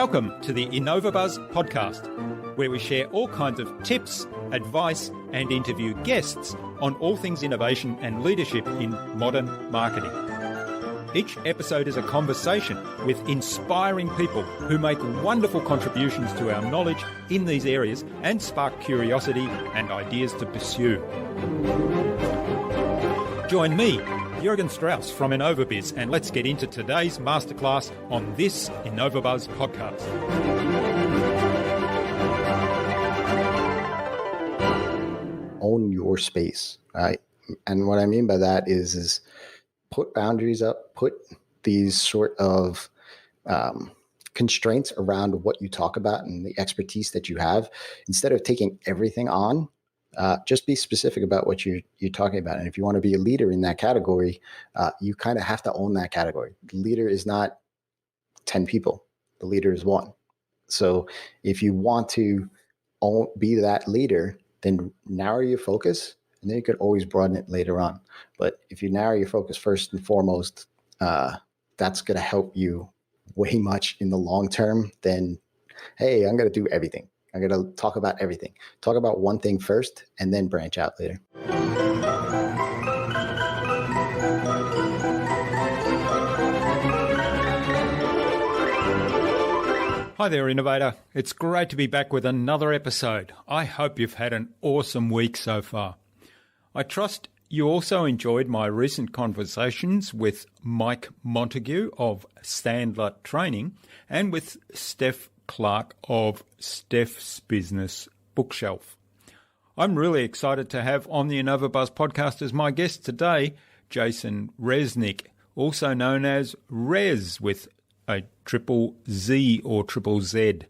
Welcome to the InnovaBuzz podcast, where we share all kinds of tips, advice, and interview guests on all things innovation and leadership in modern marketing. Each episode is a conversation with inspiring people who make wonderful contributions to our knowledge in these areas and spark curiosity and ideas to pursue. Join me, Jürgen Strauss from InnovaBuzz, and let's get into today's masterclass on this InnovaBuzz podcast. Own your space, right? And what I mean by that is put boundaries up, put these sort of constraints around what you talk about and the expertise that you have. Instead of taking everything on, just be specific about what you're talking about. And if you want to be a leader in that category, you kind of have to own that category. The leader is not 10 people. The leader is one. So if you want to be that leader, then narrow your focus, and then you could always broaden it later on. But if you narrow your focus first and foremost, that's going to help you way much in the long term than, hey, I'm going to do everything. I'm going to talk about everything. Talk about one thing first and then branch out later. Hi there, Innovator. It's great to be back with another episode. I hope you've had an awesome week so far. I trust you also enjoyed my recent conversations with Mike Montague of Sandler Training and with Steph Clark of Steph's Business Bookshelf. I'm really excited to have on the InnovaBuzz podcast as my guest today, Jason Resnick, also known as Rez with a triple Z or triple Z.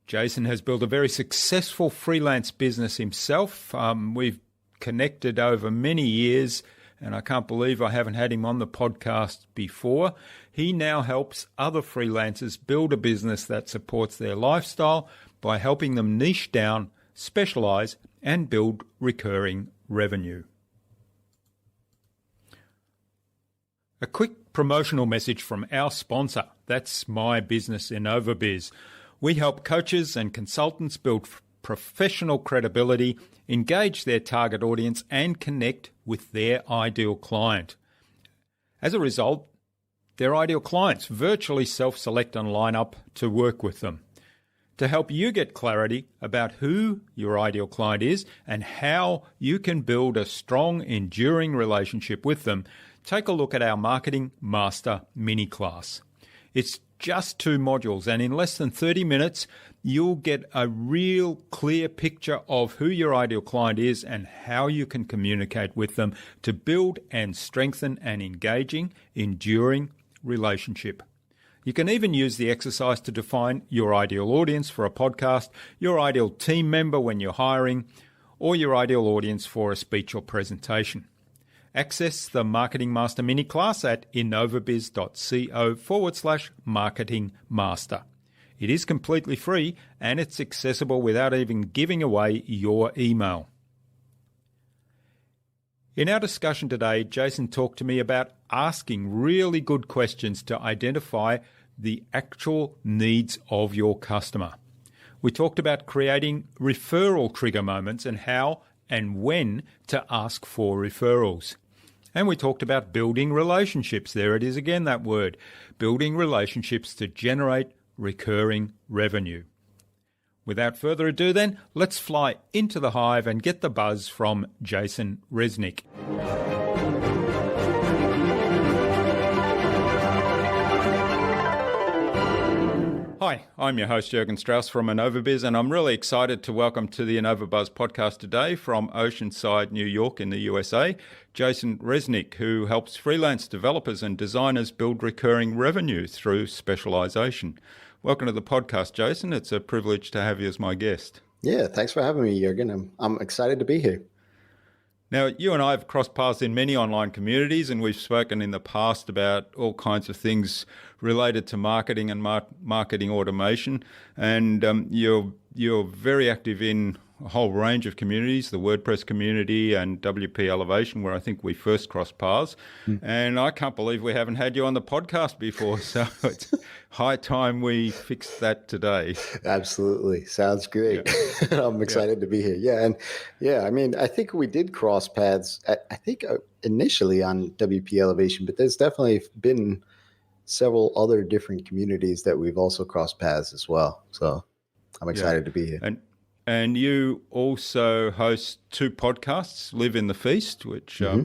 Jason has built a very successful freelance business himself. We've connected over many years, and I can't believe I haven't had him on the podcast before. He now helps other freelancers build a business that supports their lifestyle by helping them niche down, specialize, and build recurring revenue. A quick promotional message from our sponsor. That's my business, InnovaBuzz. We help coaches and consultants build professional credibility, engage their target audience, and connect with their ideal client. As a result, their ideal clients virtually self-select and line up to work with them. To help you get clarity about who your ideal client is and how you can build a strong, enduring relationship with them, take a look at our Marketing Master mini class. It's just 2 modules, and in less than 30 minutes, you'll get a real clear picture of who your ideal client is and how you can communicate with them to build and strengthen an engaging, enduring relationship. You can even use the exercise to define your ideal audience for a podcast, your ideal team member when you're hiring, or your ideal audience for a speech or presentation. Access the Marketing Master mini class at innovabiz.co/marketing master. It is completely free and it's accessible without even giving away your email. In our discussion today, Jason talked to me about asking really good questions to identify the actual needs of your customer. We talked about creating referral trigger moments and how and when to ask for referrals. And we talked about building relationships. There it is again, that word. Building relationships to generate recurring revenue. Without further ado then, let's fly into the hive and get the buzz from Jason Resnick. Hi, I'm your host Jürgen Strauss from InnovaBuzz, and I'm really excited to welcome to the InnovaBuzz podcast today from Oceanside, New York in the USA, Jason Resnick, who helps freelance developers and designers build recurring revenue through specialization. Welcome to the podcast, Jason. It's a privilege to have you as my guest. Yeah, thanks for having me, Jürgen. I'm excited to be here. Now, you and I have crossed paths in many online communities, and we've spoken in the past about all kinds of things related to marketing and marketing automation. And you're very active in a whole range of communities, the WordPress community and WP Elevation, where I think we first crossed paths. And I can't believe we haven't had you on the podcast before. So it's high time we fixed that today. Absolutely. Sounds great. Yeah. I'm excited to be here. Yeah. And I mean, I think we did cross paths, I think initially on WP Elevation, but there's definitely been several other different communities that we've also crossed paths as well. So I'm excited to be here. And you also host 2 podcasts, Live in the Feast, which I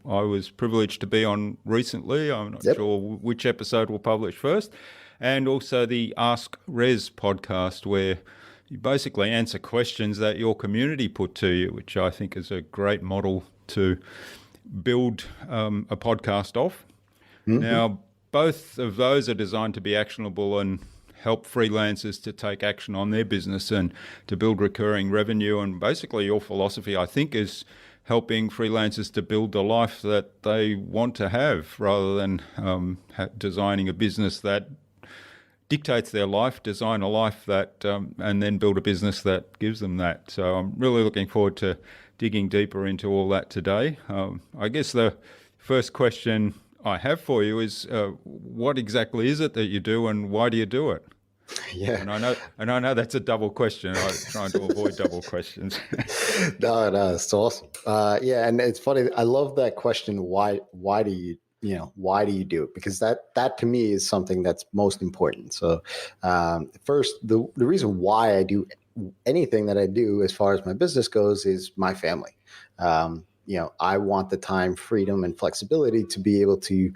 was privileged to be on recently. I'm not sure which episode we'll publish first. And also the Ask Res podcast, where you basically answer questions that your community put to you, which I think is a great model to build a podcast off. Now, both of those are designed to be actionable and help freelancers to take action on their business and to build recurring revenue. And basically your philosophy, I think, is helping freelancers to build the life that they want to have, rather than designing a business that dictates their life, design a life that, and then build a business that gives them that. So I'm really looking forward to digging deeper into all that today. I guess the first question I have for you is, what exactly is it that you do, and why do you do it? Yeah, and I know that's a double question. I'm trying to avoid double questions. No, it's awesome. Yeah, and it's funny. I love that question. Why do you do it? Because that to me is something that's most important. So first, the reason why I do anything that I do as far as my business goes is my family. I want the time, freedom, and flexibility to be able to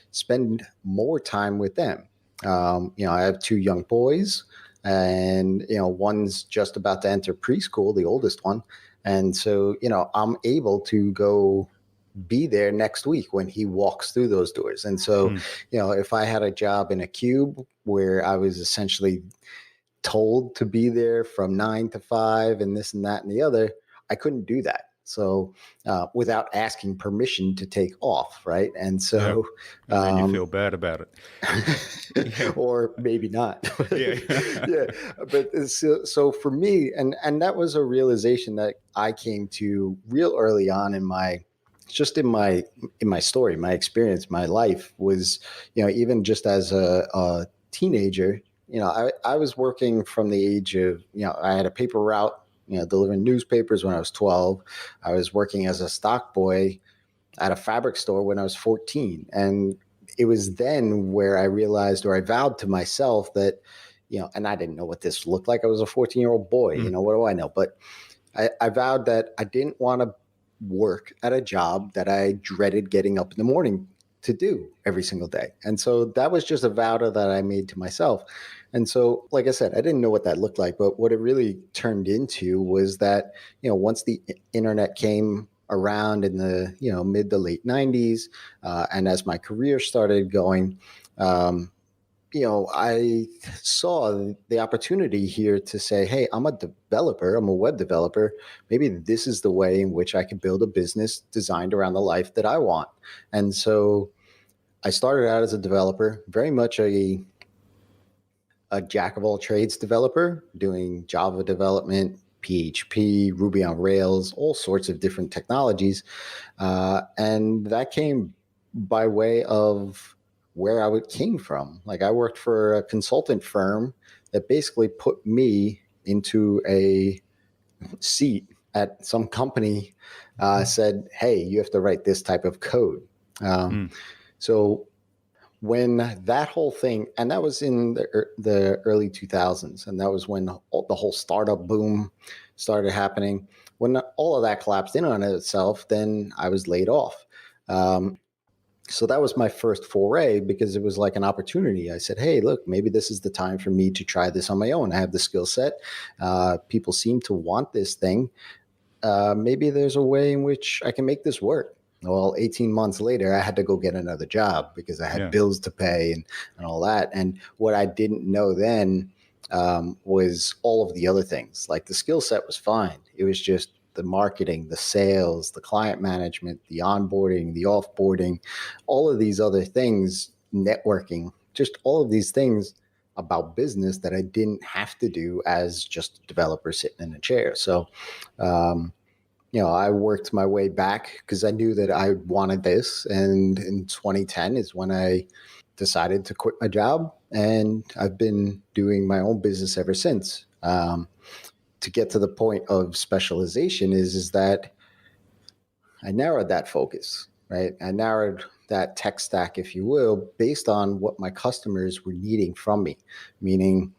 spend more time with them. I have 2 young boys, and, one's just about to enter preschool, the oldest one. And so, I'm able to go be there next week when he walks through those doors. And so, if I had a job in a cube where I was essentially told to be there from 9 to 5 and this and that and the other, I couldn't do that. So without asking permission to take off, right? And so and then you feel bad about it. Or maybe not. Yeah. But so for me, and that was a realization that I came to real early on in my story, my experience, my life was, even just as a teenager, I was working from the age of, I had a paper route, delivering newspapers when I was 12. I was working as a stock boy at a fabric store when I was 14. And it was then where I realized, or I vowed to myself that, and I didn't know what this looked like. I was a 14-year-old boy, what do I know? But I vowed that I didn't want to work at a job that I dreaded getting up in the morning to do every single day. And so that was just a vow that I made to myself. And so, like I said, I didn't know what that looked like, but what it really turned into was that, once the internet came around in the, mid to late 90s, and as my career started going, I saw the opportunity here to say, hey, I'm a developer, I'm a web developer. Maybe this is the way in which I can build a business designed around the life that I want. And so I started out as a developer, very much a jack of all trades developer, doing Java development, PHP, Ruby on Rails, all sorts of different technologies. And that came by way of where I came from. Like, I worked for a consultant firm that basically put me into a seat at some company, said, hey, you have to write this type of code. So when that whole thing, and that was in the early 2000s, and that was when the whole startup boom started happening. When all of that collapsed in on itself, then I was laid off. So that was my first foray, because it was like an opportunity. I said, hey, look, maybe this is the time for me to try this on my own. I have the skill set. People seem to want this thing. Maybe there's a way in which I can make this work. Well, 18 months later, I had to go get another job because I had bills to pay and all that. And what I didn't know then was all of the other things. Like, the skill set was fine. It was just the marketing, the sales, the client management, the onboarding, the offboarding, all of these other things, networking, just all of these things. about business that I didn't have to do as just a developer sitting in a chair. So, I worked my way back because I knew that I wanted this. And in 2010 is when I decided to quit my job. And I've been doing my own business ever since. To get to the point of specialization is that I narrowed that focus, right? I narrowed that tech stack, if you will, based on what my customers were needing from me, meaning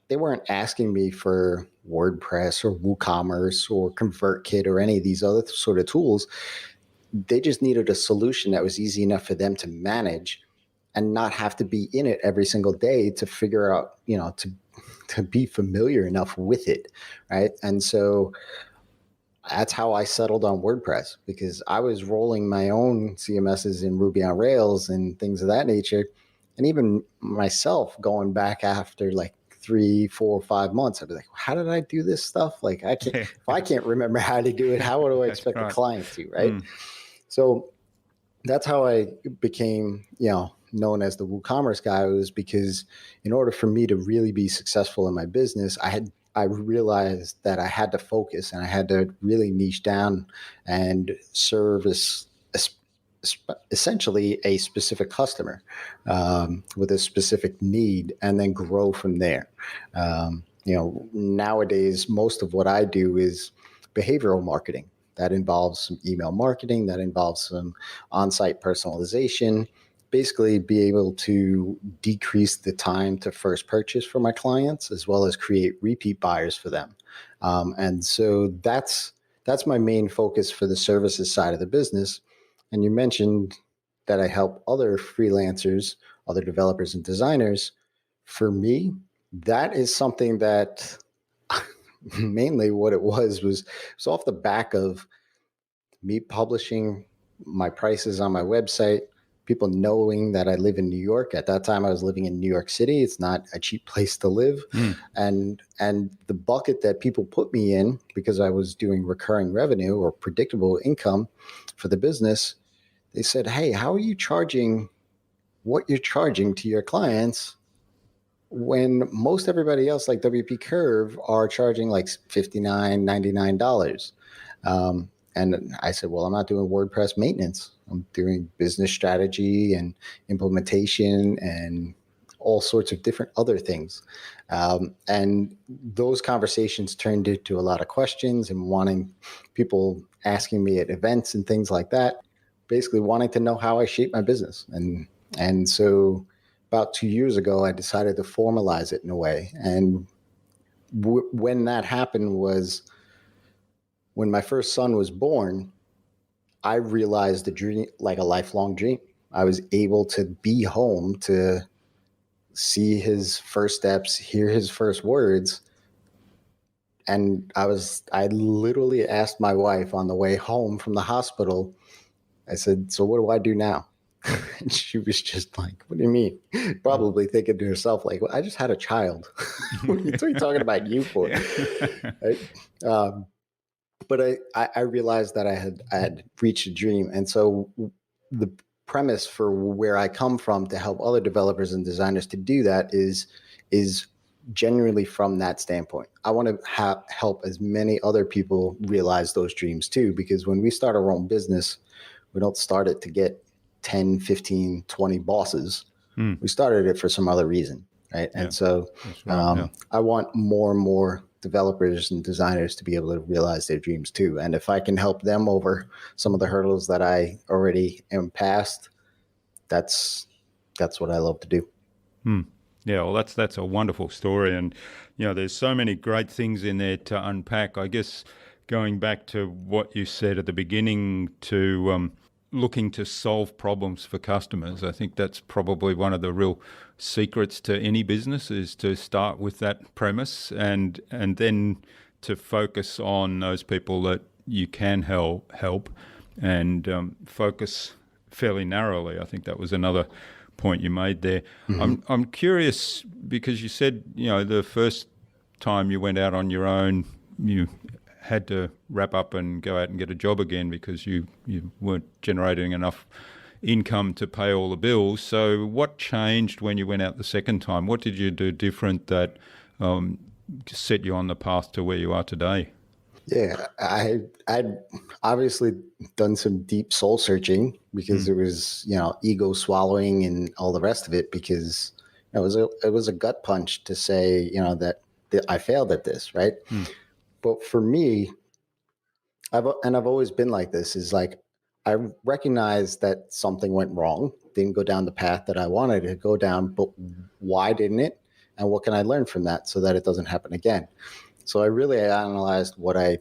they weren't asking me for WordPress or WooCommerce or ConvertKit or any of these other sort of tools. They just needed a solution that was easy enough for them to manage and not have to be in it every single day to figure out, to be familiar enough with it, right? And so that's how I settled on WordPress, because I was rolling my own CMSs in Ruby on Rails and things of that nature. And even myself going back after like 3, 4, 5 months, I'd be like, how did I do this stuff? Like if I can't remember how to do it, how do I expect the client to, right? So that's how I became, known as the WooCommerce Guy, was because in order for me to really be successful in my business, I realized that I had to focus and I had to really niche down and service essentially a specific customer with a specific need, and then grow from there. Nowadays, most of what I do is behavioral marketing. That involves some email marketing, that involves some on-site personalization, basically be able to decrease the time to first purchase for my clients, as well as create repeat buyers for them. And so that's my main focus for the services side of the business. And you mentioned that I help other freelancers, other developers and designers. For me, that is something that mainly what it was off the back of me publishing my prices on my website, people knowing that I live in New York. At that time, I was living in New York City. It's not a cheap place to live. And the bucket that people put me in, because I was doing recurring revenue or predictable income for the business, they said, hey, how are you charging what you're charging to your clients when most everybody else, like WP Curve, are charging like $59, $99? And I said, well, I'm not doing WordPress maintenance. I'm doing business strategy and implementation and all sorts of different other things. And those conversations turned into a lot of questions and wanting people asking me at events and things like that, basically wanting to know how I shape my business. And so about 2 years ago, I decided to formalize it in a way. And when that happened was when my first son was born. I realized the dream, like a lifelong dream. I was able to be home to see his first steps, hear his first words. And I literally asked my wife on the way home from the hospital, I said, so what do I do now? And she was just like, what do you mean? Probably thinking to herself, like, well, I just had a child. What are you talking about you for? Right? But I realized that I had reached a dream. And so the premise for where I come from to help other developers and designers to do that is genuinely from that standpoint. I want to help as many other people realize those dreams too, because when we start our own business, we don't start it to get 10, 15, 20 bosses. We started it for some other reason, right? Yeah, and so right, I want more and more developers and designers to be able to realize their dreams too. And if I can help them over some of the hurdles that I already am past, that's what I love to do. Yeah, well, that's a wonderful story. And, there's so many great things in there to unpack. I guess going back to what you said at the beginning, to looking to solve problems for customers, I think that's probably one of the real secrets to any business, is to start with that premise and then to focus on those people that you can help and focus fairly narrowly. I think that was another point you made there. I'm curious, because you said, the first time you went out on your own, you had to wrap up and go out and get a job again because you weren't generating enough income to pay all the bills. So what changed when you went out the second time? What did you do different that set you on the path to where you are today? Yeah, I'd obviously done some deep soul searching because it was, ego swallowing and all the rest of it, because it was a gut punch to say, that I failed at this, right? But for me, I've always been like this, is like, I recognized that something went wrong, didn't go down the path that I wanted to go down, but why didn't it? And what can I learn from that so that it doesn't happen again? So I really analyzed what I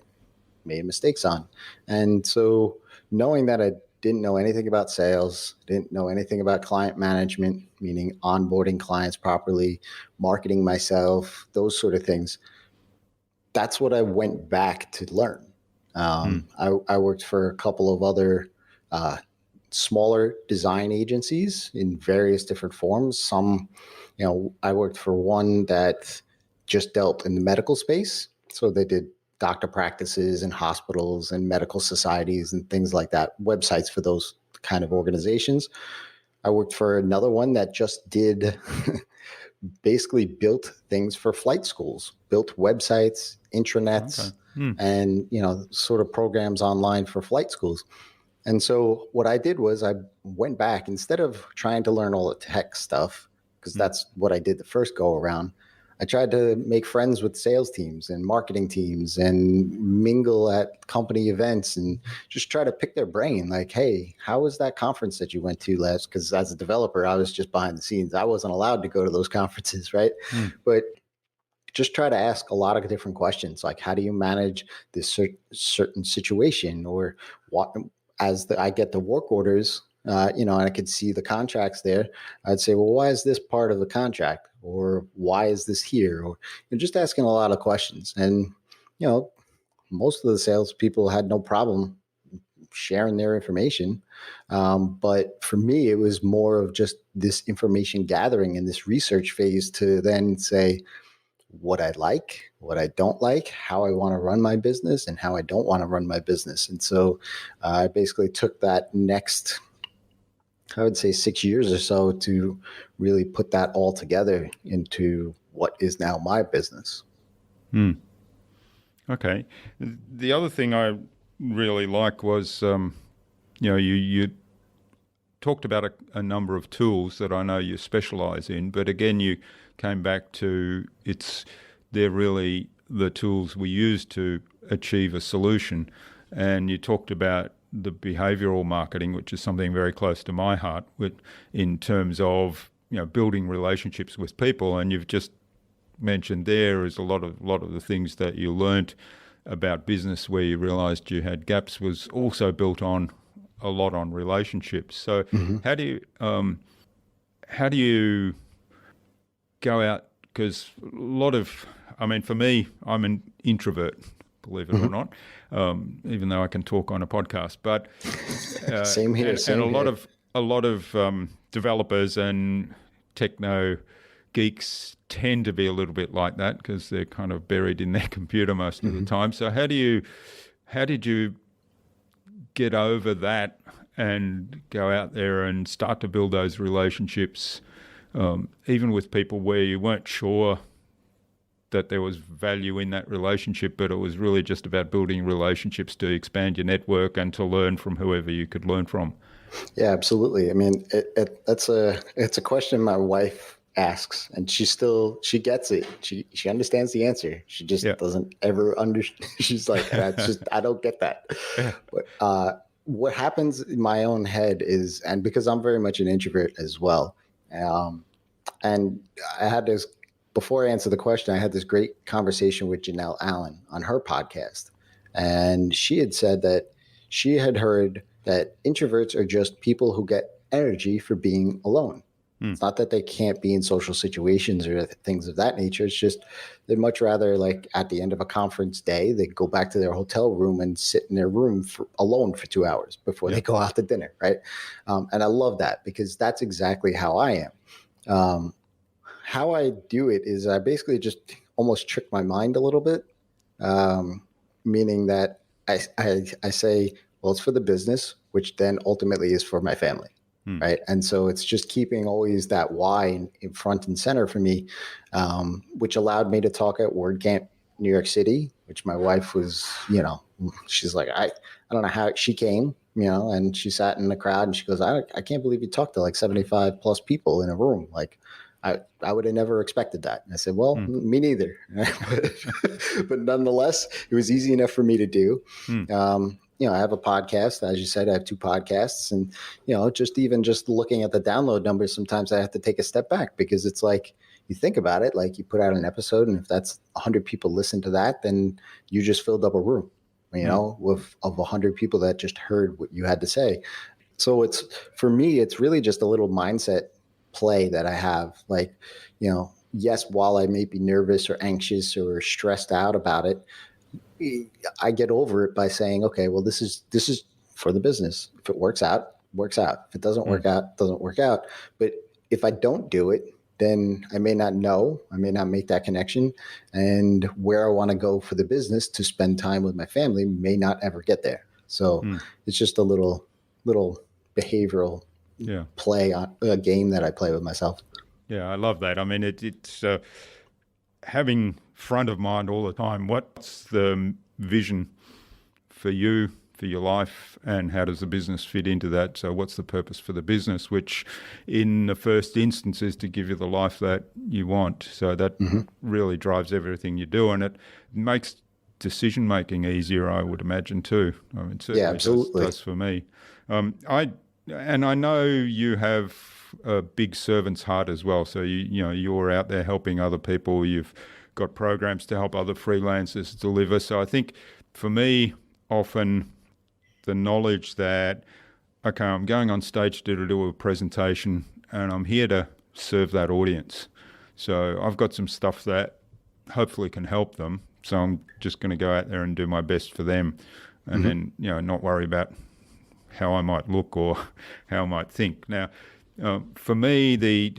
made mistakes on. And so knowing that I didn't know anything about sales, didn't know anything about client management, meaning onboarding clients properly, marketing myself, those sort of things, that's what I went back to learn. I worked for a couple of other smaller design agencies in various different forms. Some, I worked for one that just dealt in the medical space. So they did doctor practices and hospitals and medical societies and things like that, websites for those kind of organizations. I worked for another one that just did basically built things for flight schools, built websites, intranets, and, sort of programs online for flight schools. And so what I did was I went back, instead of trying to learn all the tech stuff, because that's what I did the first go around, I tried to make friends with sales teams and marketing teams and mingle at company events and just try to pick their brain. Like, hey, how was that conference that you went to last? Because as a developer, I was just behind the scenes. I wasn't allowed to go to those conferences, right? But just try to ask a lot of different questions, like, how do you manage this certain situation? Or what, I get the work orders, and I could see the contracts there, I'd say, well, why is this part of the contract? Or why is this here? Or just asking a lot of questions. And, most of the salespeople had no problem sharing their information. But for me, it was more of just this information gathering and this research phase to then say what I like, what I don't like, how I want to run my business, and how I don't want to run my business. And so I basically took that next, I would say, 6 years or so to really put that all together into what is now my business. Okay. The other thing I really like was, you talked about a number of tools that I know you specialize in, but again, you came back to they're really the tools we use to achieve a solution. And you talked about the behavioral marketing, which is something very close to my heart, in terms of building relationships with people. And you've just mentioned there is a lot of the things that you learnt about business where you realized you had gaps was also built on a lot on relationships. So how do you go out? Because for me, I'm an introvert, believe it or not, even though I can talk on a podcast. But same here. And a lot of developers and techno geeks tend to be a little bit like that because they're kind of buried in their computer most of the time. So how did you get over that and go out there and start to build those relationships, even with people where you weren't sure that there was value in that relationship, but it was really just about building relationships to expand your network and to learn from whoever you could learn from? Yeah, absolutely. I mean, it's a question my wife asks, and she gets it. She understands the answer. She just doesn't ever understand. She's like, I don't get that. Yeah. But what happens in my own head is, and because I'm very much an introvert as well, and I had this, before I answer the question, I had this great conversation with Janelle Allen on her podcast. And she had said that she had heard that introverts are just people who get energy for being alone. It's not that they can't be in social situations or things of that nature. It's just they'd much rather, like, at the end of a conference day, they go back to their hotel room and sit in their room alone for 2 hours before they go out to dinner, right? And I love that because that's exactly how I am. How I do it is I basically just almost trick my mind a little bit, meaning that I say, well, it's for the business, which then ultimately is for my family. right? And so it's just keeping always that why in front and center for me, which allowed me to talk at WordCamp New York City, which my wife was, she's like, I don't know how she came, and she sat in the crowd and she goes, I can't believe you talked to like 75 plus people in a room. Like I would have never expected that. And I said, well, me neither. but nonetheless, it was easy enough for me to do. I have a podcast, as you said, I have 2 podcasts, and, just looking at the download numbers, sometimes I have to take a step back, because it's like, you think about it, like you put out an episode, and if that's 100 people listen to that, then you just filled up a room, of 100 people that just heard what you had to say. So for me, it's really just a little mindset play that I have. Like, yes, while I may be nervous or anxious or stressed out about it, I get over it by saying, okay, well, this is for the business. If it works out, works out. If it doesn't work out, doesn't work out. But if I don't do it, then I may not know, I may not make that connection, and where I want to go for the business to spend time with my family may not ever get there. So it's just a little behavioral play on a game that I play with myself. Yeah, I love that. I mean, it's having front of mind all the time. What's the vision for you, for your life, and how does the business fit into that? So what's the purpose for the business, which in the first instance is to give you the life that you want. So that really drives everything you do, and it makes decision-making easier, I would imagine, too. I mean, certainly absolutely. does for me. I know you have a big servant's heart as well. So you're out there helping other people. You've got programs to help other freelancers deliver. So I think for me, often the knowledge that, okay, I'm going on stage to do a presentation and I'm here to serve that audience. So I've got some stuff that hopefully can help them. So I'm just going to go out there and do my best for them, and then, not worry about how I might look or how I might think. Now, for me, the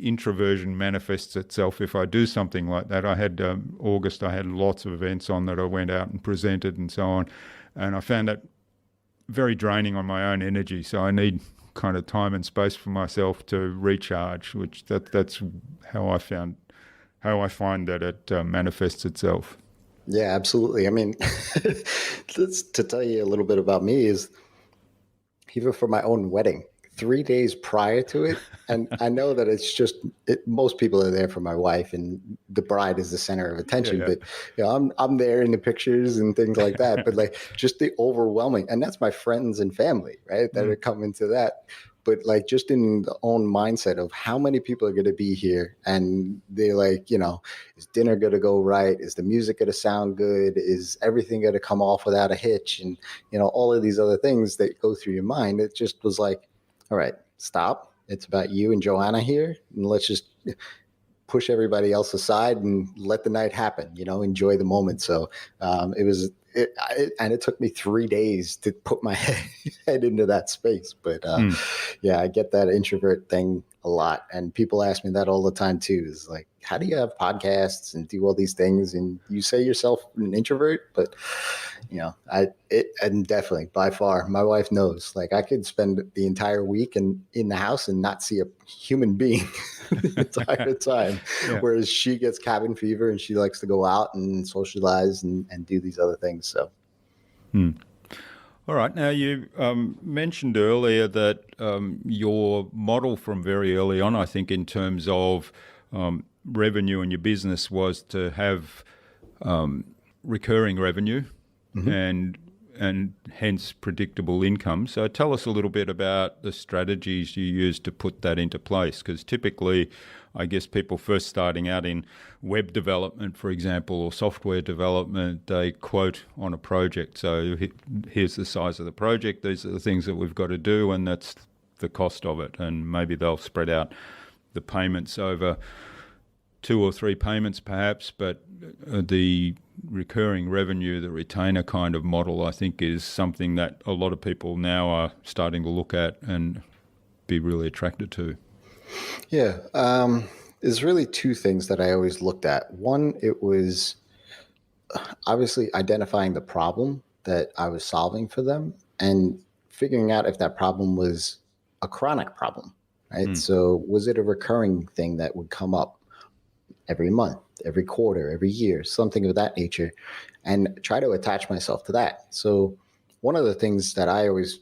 introversion manifests itself if I do something like that. I had August, I had lots of events on that I went out and presented and so on, and I found that very draining on my own energy. So I need kind of time and space for myself to recharge, which that's how I find that it manifests itself. Yeah, absolutely. I mean, to tell you a little bit about me is, even for my own wedding, 3 days prior to it, and I know that it's just most people are there for my wife, and the bride is the center of attention. Yeah. But I'm there in the pictures and things like that. But like just the overwhelming, and that's my friends and family, right, that are coming to that. But like just in the own mindset of how many people are going to be here, and they're like, is dinner going to go right? Is the music going to sound good? Is everything going to come off without a hitch? And all of these other things that go through your mind. It just was like, all right, stop. It's about you and Joanna here, and let's just push everybody else aside and let the night happen. Enjoy the moment. So it took me 3 days to put my head into that space. But yeah, I get that introvert thing a lot, and people ask me that all the time too. Is like, how do you have podcasts and do all these things, and you say yourself an introvert? But and definitely by far, my wife knows. Like, I could spend the entire week in the house and not see a human being the entire time, whereas she gets cabin fever and she likes to go out and socialize and do these other things. So. All right. Now, you mentioned earlier that your model from very early on, I think, in terms of revenue in your business was to have recurring revenue and hence predictable income. So tell us a little bit about the strategies you use to put that into place, because typically, I guess people first starting out in web development, for example, or software development, they quote on a project. So here's the size of the project, these are the things that we've got to do, and that's the cost of it. And maybe they'll spread out the payments over 2 or 3 payments perhaps, but the recurring revenue, the retainer kind of model, I think is something that a lot of people now are starting to look at and be really attracted to. Yeah. There's really 2 things that I always looked at. One, it was obviously identifying the problem that I was solving for them. And figuring out if that problem was a chronic problem, right? So was it a recurring thing that would come up every month, every quarter, every year, something of that nature, and try to attach myself to that. So one of the things that I always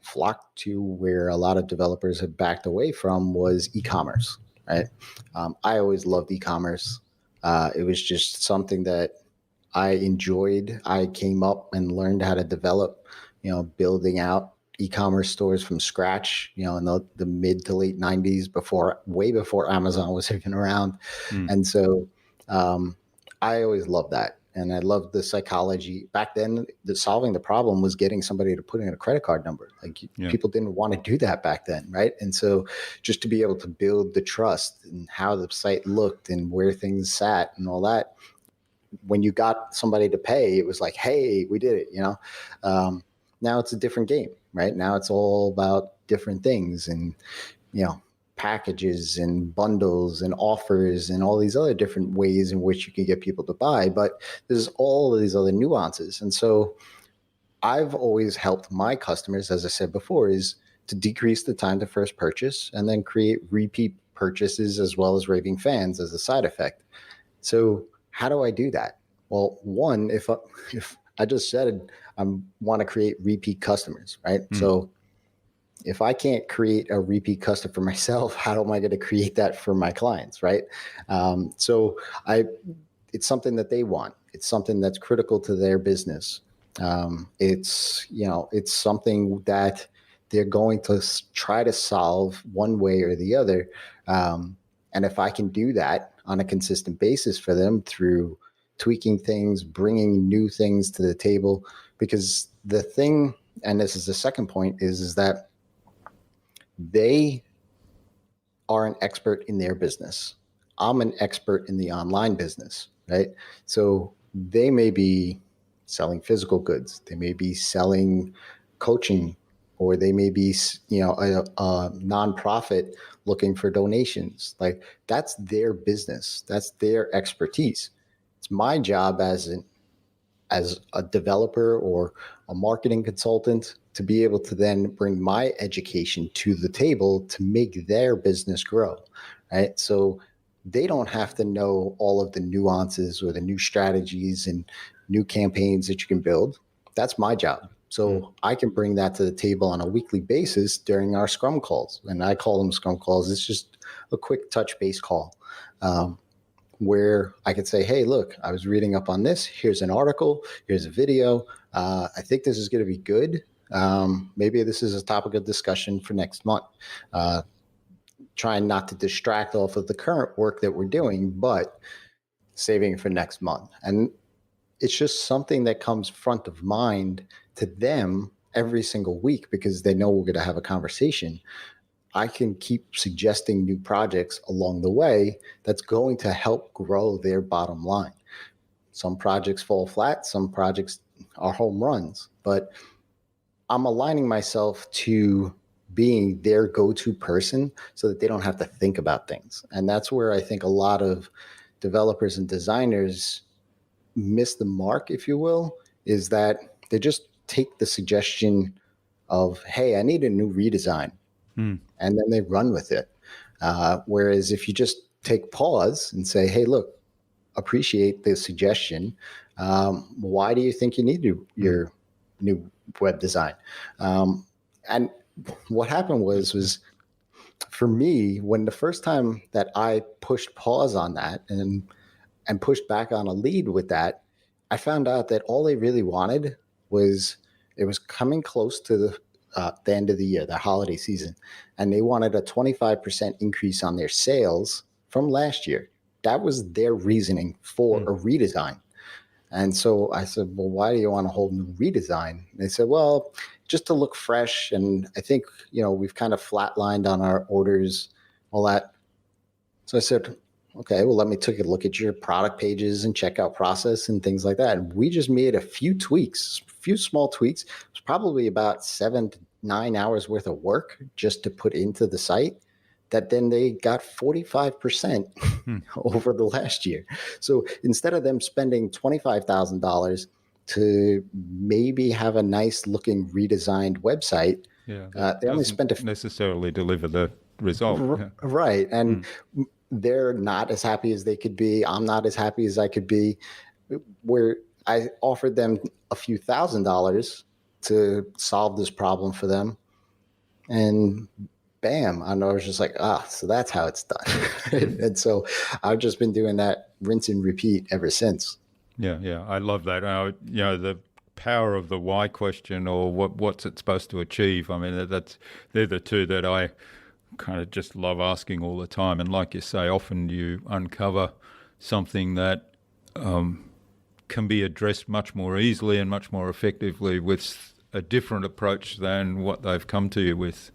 flocked to, where a lot of developers have backed away from, was e-commerce, right? I always loved e-commerce. It was just something that I enjoyed. I came up and learned how to develop, building out e-commerce stores from scratch, in the mid to late 90s, way before Amazon was even around. And so I always loved that. And I loved the psychology. Back then, solving the problem was getting somebody to put in a credit card number. Like people didn't want to do that back then, right? And so just to be able to build the trust and how the site looked and where things sat and all that, when you got somebody to pay, it was like, hey, we did it, now it's a different game, right? Now it's all about different things and, packages and bundles and offers and all these other different ways in which you can get people to buy. But there's all of these other nuances. And so I've always helped my customers, as I said before, is to decrease the time to first purchase and then create repeat purchases as well as raving fans as a side effect. So how do I do that? Well, one, if I just said I want to create repeat customers, right? So if I can't create a repeat customer for myself, how am I going to create that for my clients, right? So it's something that they want. It's something that's critical to their business. It's something that they're going to try to solve one way or the other. And if I can do that on a consistent basis for them through tweaking things, bringing new things to the table, because the thing, and this is the second point, is that they are an expert in their business. I'm an expert in the online business, right? So they may be selling physical goods. They may be selling coaching, or they may be, a nonprofit looking for donations. Like, that's their business. That's their expertise. It's my job as a developer or a marketing consultant to be able to then bring my education to the table to make their business grow, right? So they don't have to know all of the nuances or the new strategies and new campaigns that you can build. That's my job. So I can bring that to the table on a weekly basis during our Scrum calls. And I call them Scrum calls. It's just a quick touch base call where I could say, hey, look, I was reading up on this. Here's an article. Here's a video. I think this is going to be good. Maybe this is a topic of discussion for next month. Trying not to distract off of the current work that we're doing, but saving for next month. And it's just something that comes front of mind to them every single week because they know we're going to have a conversation. I can keep suggesting new projects along the way that's going to help grow their bottom line. Some projects fall flat, some projects are home runs, but I'm aligning myself to being their go-to person so that they don't have to think about things. And that's where I think a lot of developers and designers miss the mark, if you will, is that they just take the suggestion of, hey, I need a new redesign. And then they run with it. Whereas if you just take pause and say, hey, look, appreciate the suggestion. Why do you think you need your new web design? And what happened was for me, when the first time that I pushed pause on that and pushed back on a lead with that, I found out that all they really wanted was, it was coming close to the end of the year, the holiday season, and they wanted a 25% increase on their sales from last year. That was their reasoning for a redesign. And so I said, well, why do you want a whole new redesign? And they said, well, just to look fresh. And I think, we've kind of flatlined on our orders, all that. So I said, okay, well, let me take a look at your product pages and checkout process and things like that. And we just made a few small tweaks. It was probably about 7 to 9 hours worth of work just to put into the site, that then they got 45% over the last year. So instead of them spending $25,000 to maybe have a nice looking redesigned website. That they only doesn't spent necessarily deliver the result. Right. And they're not as happy as they could be. I'm not as happy as I could be. Where I offered them a few $1,000s to solve this problem for them. And bam, I know, I was just like, so that's how it's done. And so I've just been doing that rinse and repeat ever since. Yeah, I love that. The power of the why question, or what's it supposed to achieve. I mean, they're the two that I kind of just love asking all the time. And like you say, often you uncover something that can be addressed much more easily and much more effectively with a different approach than what they've come to you with.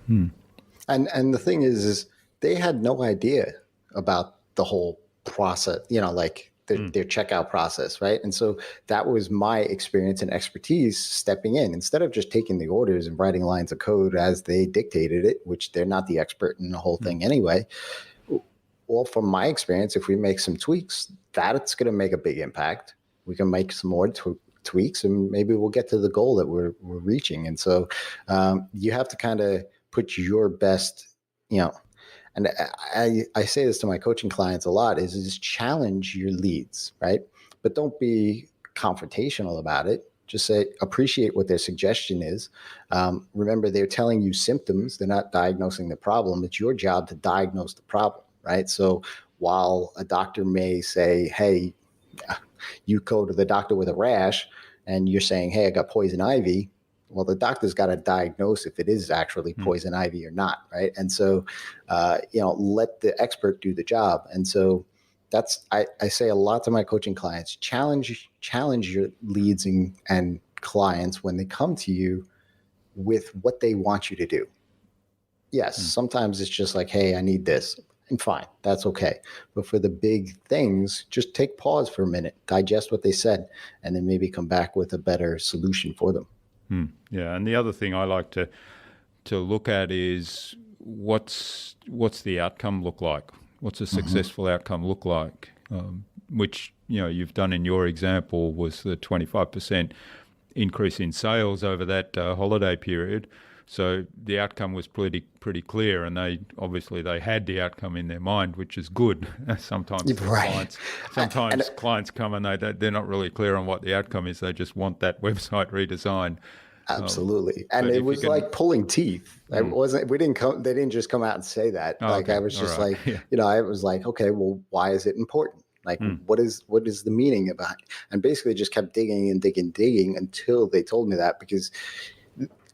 And the thing is they had no idea about the whole process, like their checkout process, right? And so that was my experience and expertise stepping in. Instead of just taking the orders and writing lines of code as they dictated it, which they're not the expert in the whole thing anyway. Well, from my experience, if we make some tweaks, that's going to make a big impact. We can make some more tweaks, and maybe we'll get to the goal that we're reaching. And so you have to kind of put your best, and I say this to my coaching clients a lot, is challenge your leads, right? But don't be confrontational about it. Just say, appreciate what their suggestion is. Remember, they're telling you symptoms. They're not diagnosing the problem. It's your job to diagnose the problem, right? So while a doctor may say, hey, you go to the doctor with a rash and you're saying, hey, I got poison ivy. Well, the doctor's got to diagnose if it is actually poison ivy or not, right? And so, let the expert do the job. And so that's, I say a lot to my coaching clients, challenge your leads and clients when they come to you with what they want you to do. Yes, sometimes it's just like, hey, I need this. And fine, that's okay. But for the big things, just take pause for a minute, digest what they said, and then maybe come back with a better solution for them. Yeah, and the other thing I like to look at is what's the outcome look like? What's a successful outcome look like? Which you've done in your example was the 25% increase in sales over that holiday period. So the outcome was pretty clear, and they had the outcome in their mind, which is good. Sometimes clients come and they're not really clear on what the outcome is. They just want that website redesign. Absolutely, and it was like pulling teeth. It wasn't. We didn't come. They didn't just come out and say that. I was just I was like, okay, well, why is it important? Like, what is the meaning about it? And basically just kept digging and digging until they told me that, because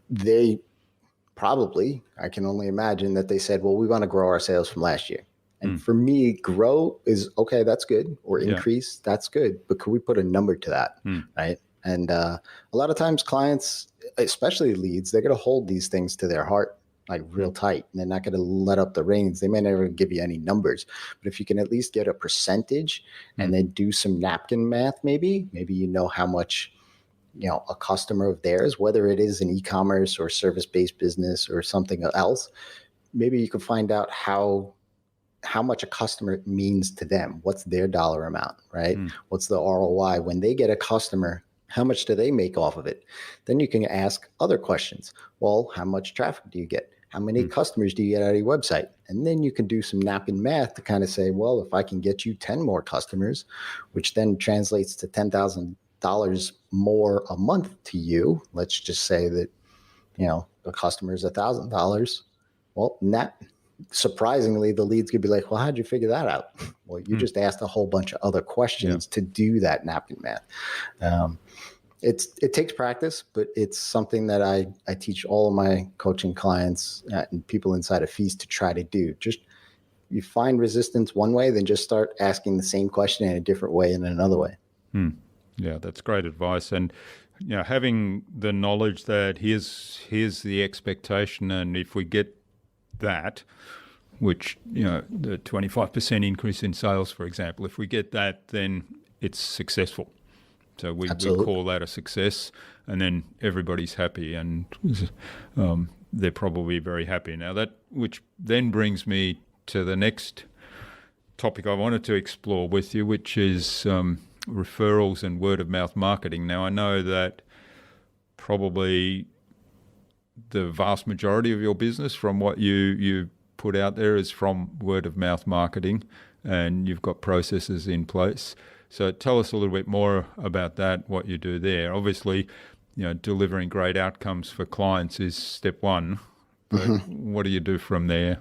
they probably, I can only imagine that they said, well, we want to grow our sales from last year. And for me, grow is okay, that's good. Or increase, that's good. But could we put a number to that, right? And a lot of times clients, especially leads, they're going to hold these things to their heart, like real tight. And they're not going to let up the reins. They may never give you any numbers. But if you can at least get a percentage and then do some napkin math, maybe how much a customer of theirs, whether it is an e-commerce or service-based business or something else, maybe you can find out how much a customer means to them. What's their dollar amount, right? What's the ROI? When they get a customer, how much do they make off of it? Then you can ask other questions. Well, how much traffic do you get? How many customers do you get out of your website? And then you can do some napkin math to kind of say, well, if I can get you 10 more customers, which then translates to $10,000 more a month to you. Let's just say that, the customer is $1,000. Well, surprisingly, the leads could be like, well, how'd you figure that out? Well, you just asked a whole bunch of other questions to do that napkin math. It takes practice, but it's something that I teach all of my coaching clients and people inside of Feast to try to do. Just, you find resistance one way, then just start asking the same question in a different way and another way. Yeah, that's great advice. And having the knowledge that here's the expectation, and if we get that, which the 25% increase in sales, for example, if we get that, then it's successful. So we call that a success, and then everybody's happy, and they're probably very happy. Now which then brings me to the next topic I wanted to explore with you, which is referrals and word of mouth marketing. Now, I know that probably the vast majority of your business from what you put out there is from word of mouth marketing, and you've got processes in place. So tell us a little bit more about that, what you do there. Obviously, delivering great outcomes for clients is step one, but what do you do from there?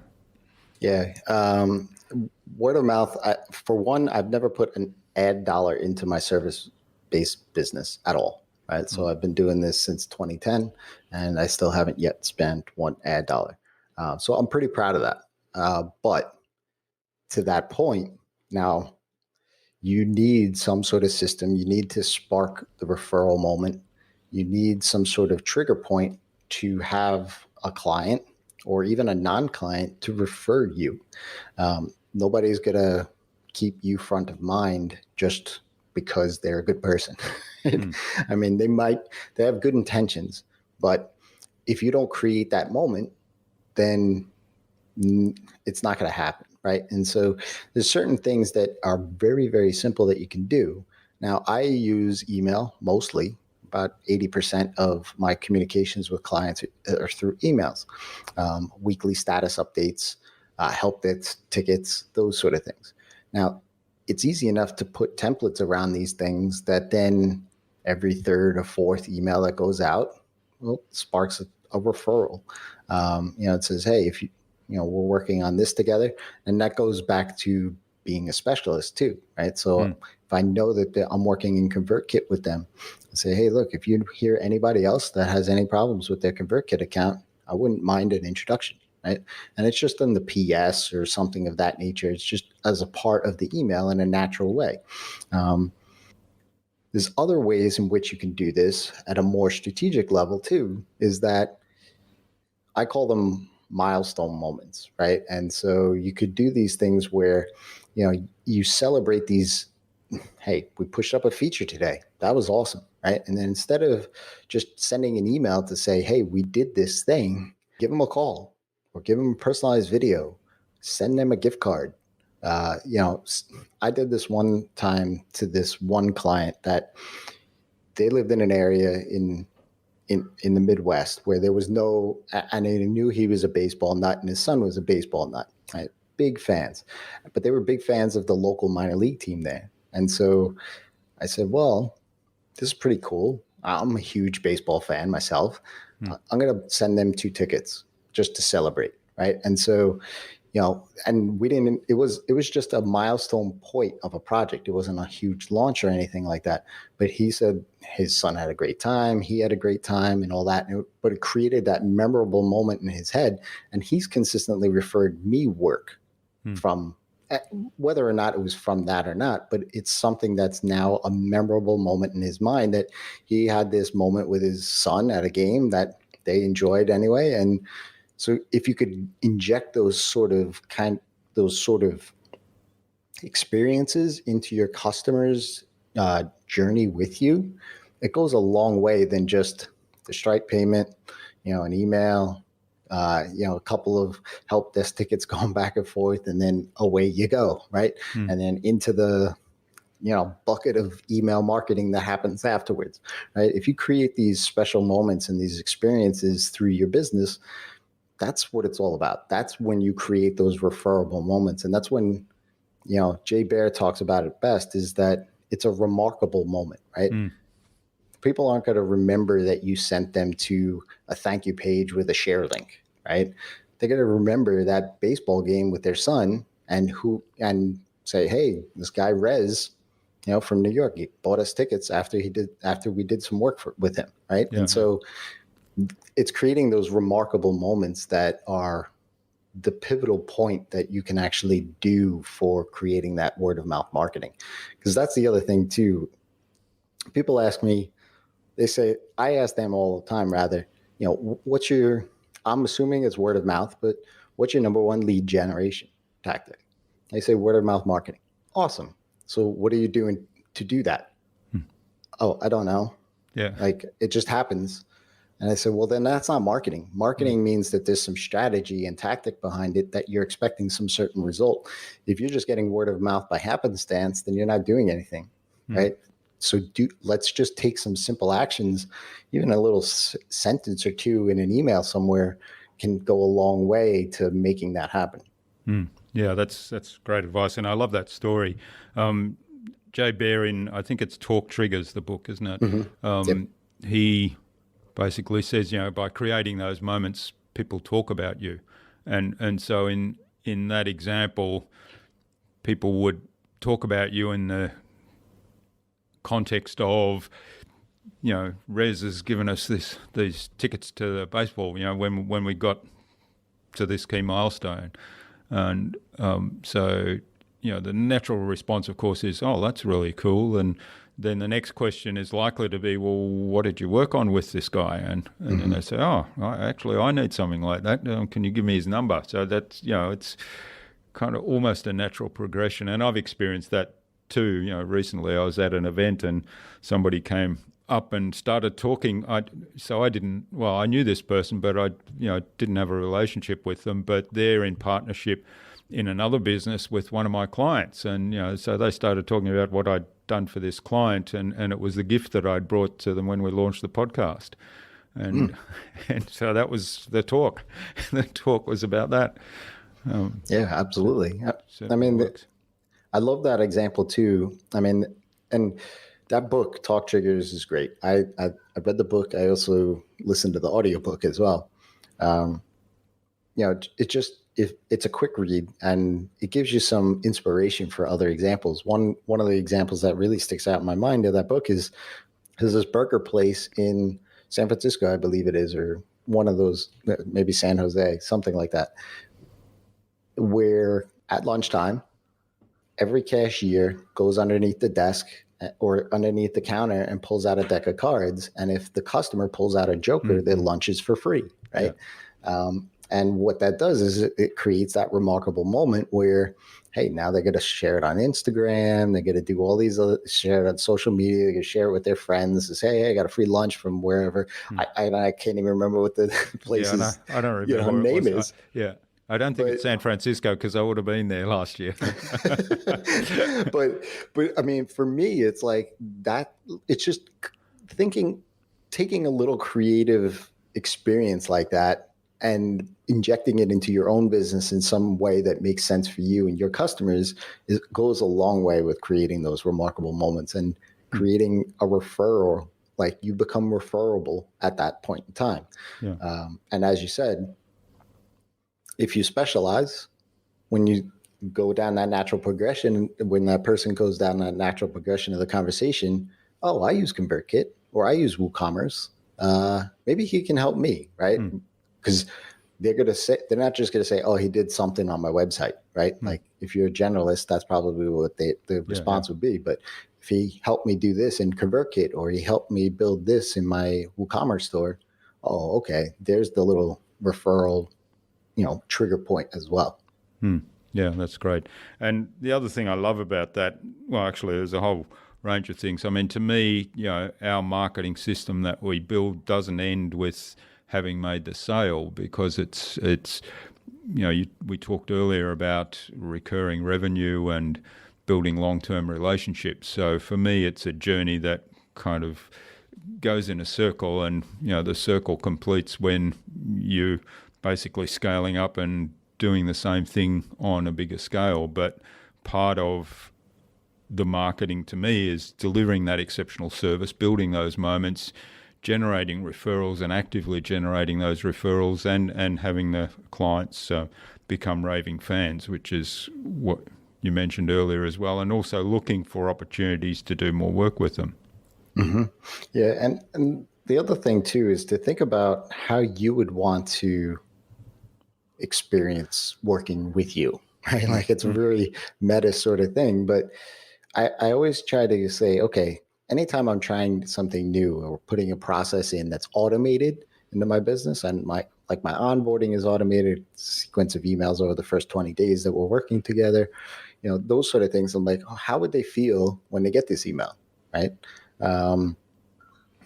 Yeah. Word of mouth, for one, I've never put an ad dollar into my service-based business at all. Right. So I've been doing this since 2010, and I still haven't yet spent one ad dollar. So I'm pretty proud of that. But to that point, now you need some sort of system. You need to spark the referral moment. You need some sort of trigger point to have a client or even a non-client to refer you. Nobody's going to keep you front of mind just because they're a good person. I mean, they have good intentions, but if you don't create that moment, then it's not going to happen, right? And so there's certain things that are very, very simple that you can do. Now, I use email mostly. About 80% of my communications with clients are through emails, weekly status updates, help desk tickets, those sort of things. Now, it's easy enough to put templates around these things that then every third or fourth email that goes out, sparks a referral. It says, hey, if we're working on this together, and that goes back to being a specialist too, right? So if I know that I'm working in ConvertKit with them, I say, hey, look, if you hear anybody else that has any problems with their ConvertKit account, I wouldn't mind an introduction, right? And it's just in the PS or something of that nature. It's just as a part of the email in a natural way. There's other ways in which you can do this at a more strategic level too, is that I call them milestone moments, right? And so you could do these things where, you celebrate these, hey, we pushed up a feature today. That was awesome, right? And then instead of just sending an email to say, hey, we did this thing, give them a call or give them a personalized video, send them a gift card. I did this one time to this one client that they lived in an area in the Midwest where there was no, and they knew he was a baseball nut and his son was a baseball nut, right? Big fans, but they were big fans of the local minor league team there. And so I said, well, this is pretty cool. I'm a huge baseball fan myself. I'm going to send them 2 tickets just to celebrate. Right. And so, and we didn't, it was just a milestone point of a project. It wasn't a huge launch or anything like that. But he said his son had a great time. He had a great time and all that. But it created that memorable moment in his head. And he's consistently referred me work from, whether or not it was from that or not, but it's something that's now a memorable moment in his mind, that he had this moment with his son at a game that they enjoyed anyway. And so if you could inject those sort of experiences into your customer's journey with you, it goes a long way than just the Stripe payment, an email, a couple of help desk tickets going back and forth, and then away you go, right? And then into the bucket of email marketing that happens afterwards, right? If you create these special moments and these experiences through your business, that's what it's all about. That's when you create those referable moments. And that's when, Jay Baer talks about it best, is that it's a remarkable moment, right? People aren't going to remember that you sent them to a thank you page with a share link, right? They're going to remember that baseball game with their son and say, hey, this guy Rez, from New York, he bought us tickets after we did some work with him, right? Yeah. And so it's creating those remarkable moments that are the pivotal point that you can actually do for creating that word of mouth marketing. Because that's the other thing too. People ask me, I ask them all the time, rather, I'm assuming it's word of mouth, but what's your number one lead generation tactic? They say word of mouth marketing. Awesome. So what are you doing to do that? Oh, I don't know. Yeah. Like it just happens. And I said, well, then that's not marketing. Marketing means that there's some strategy and tactic behind it, that you're expecting some certain result. If you're just getting word of mouth by happenstance, then you're not doing anything. right? So let's just take some simple actions. Even a little sentence or two in an email somewhere can go a long way to making that happen. Yeah, that's great advice, and I love that story. Jay Baer in, I think it's Talk Triggers, the book, isn't it? Yep. He basically says, by creating those moments, people talk about you, and so in that example, people would talk about you in the context of, Rez has given us these tickets to the baseball, when we got to this key milestone. And so, the natural response, of course, is, oh, that's really cool. And then the next question is likely to be, well, what did you work on with this guy? And then they say, oh, I need something like that. Can you give me his number? So that's, it's kind of almost a natural progression. And I've experienced that too. Recently I was at an event and somebody came up and started talking. I knew this person, but I didn't have a relationship with them, but they're in partnership in another business with one of my clients. And, so they started talking about what I'd done for this client, and it was the gift that I'd brought to them when we launched the podcast. And so that was the talk. The talk was about that. Yeah, absolutely. I love that example too. And that book, Talk Triggers, is great. I read the book. I also listened to the audiobook as well. It's a quick read, and it gives you some inspiration for other examples. One of the examples that really sticks out in my mind of that book is there's this burger place in San Francisco, I believe it is, or one of those, maybe San Jose, something like that, where at lunchtime, every cashier goes underneath the desk or underneath the counter and pulls out a deck of cards. And if the customer pulls out a joker, their lunch is for free, right? Yeah. And what that does is it creates that remarkable moment where, hey, now they're going to share it on Instagram. They're going to do all these share it on social media. They're going to share it with their friends and say, hey, I got a free lunch from wherever. I can't even remember what the place's I don't remember name is. I don't think it's San Francisco, because I would have been there last year. but for me, it's like that. It's just taking a little creative experience like that and injecting it into your own business in some way that makes sense for you and your customers goes a long way with creating those remarkable moments and creating a referral. Like, you become referable at that point in time. Yeah. And as you said, if you specialize, when you go down that natural progression, when that person goes down that natural progression of the conversation, oh, I use ConvertKit or I use WooCommerce. Maybe he can help me, right? Because they're not just going to say, oh, he did something on my website, right? Like, if you're a generalist, that's probably what the response would be. But if he helped me do this in ConvertKit, or he helped me build this in my WooCommerce store, oh, okay, there's the little referral, trigger point as well. Yeah, that's great. And the other thing I love about that, well, actually, there's a whole range of things. I mean, to me, our marketing system that we build doesn't end with having made the sale, because it's we talked earlier about recurring revenue and building long-term relationships. So for me, it's a journey that kind of goes in a circle, and the circle completes when you basically scaling up and doing the same thing on a bigger scale. But part of the marketing to me is delivering that exceptional service, building those moments, generating referrals and actively generating those referrals, and having the clients become raving fans, which is what you mentioned earlier as well, and also looking for opportunities to do more work with them. Mm-hmm. Yeah, and the other thing too is to think about how you would want to experience working with you, right? Like, it's a really meta sort of thing, but I always try to say, okay, anytime I'm trying something new or putting a process in that's automated into my business, and my onboarding is automated, sequence of emails over the first 20 days that we're working together, those sort of things. I'm like, oh, how would they feel when they get this email, right?